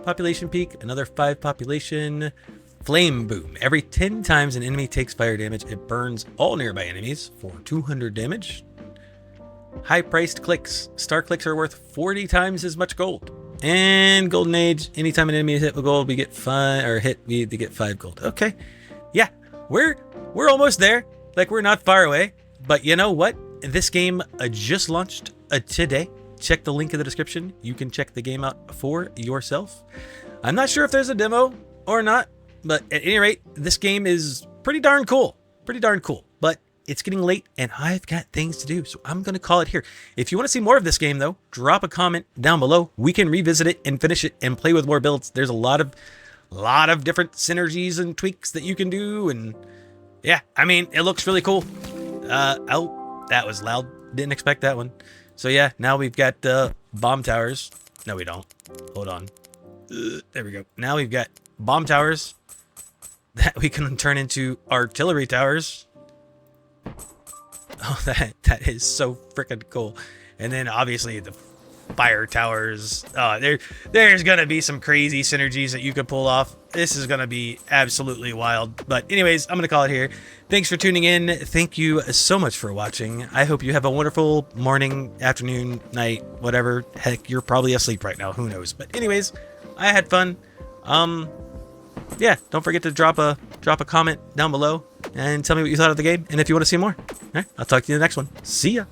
Speaker 1: Population peak. Another 5 population. Flame boom. Every 10 times an enemy takes fire damage, it burns all nearby enemies for 200 damage. High-priced clicks. Star clicks are worth 40 times as much gold. And Golden Age. Anytime an enemy is hit with gold, we get 5, or hit, we get 5 gold. Okay. Yeah, we're almost there. Like, we're not far away. But you know what? This game just launched today. Check the link in the description. You can check the game out for yourself. I'm not sure if there's a demo or not. But at any rate, this game is pretty darn cool. Pretty darn cool. But it's getting late and I've got things to do. So I'm going to call it here. If you want to see more of this game, though, drop a comment down below. We can revisit it and finish it and play with more builds. There's a lot of different synergies and tweaks that you can do. And yeah, I mean, it looks really cool. Oh, that was loud. Didn't expect that one. So yeah, now we've got bomb towers. No, we don't. Hold on. There we go. Now we've got bomb towers that we can turn into artillery towers. Oh, that is so freaking cool. And then obviously the fire towers. There's gonna be some crazy synergies that you could pull off. This is gonna be absolutely wild. But anyways, I'm gonna call it here. Thanks for tuning in. Thank you so much for watching. I hope you have a wonderful morning, afternoon, night, whatever. Heck, you're probably asleep right now. Who knows? But anyways, I had fun. Yeah, don't forget to drop a comment down below and tell me what you thought of the game and if you want to see more. All right, I'll talk to you in the next one. See ya.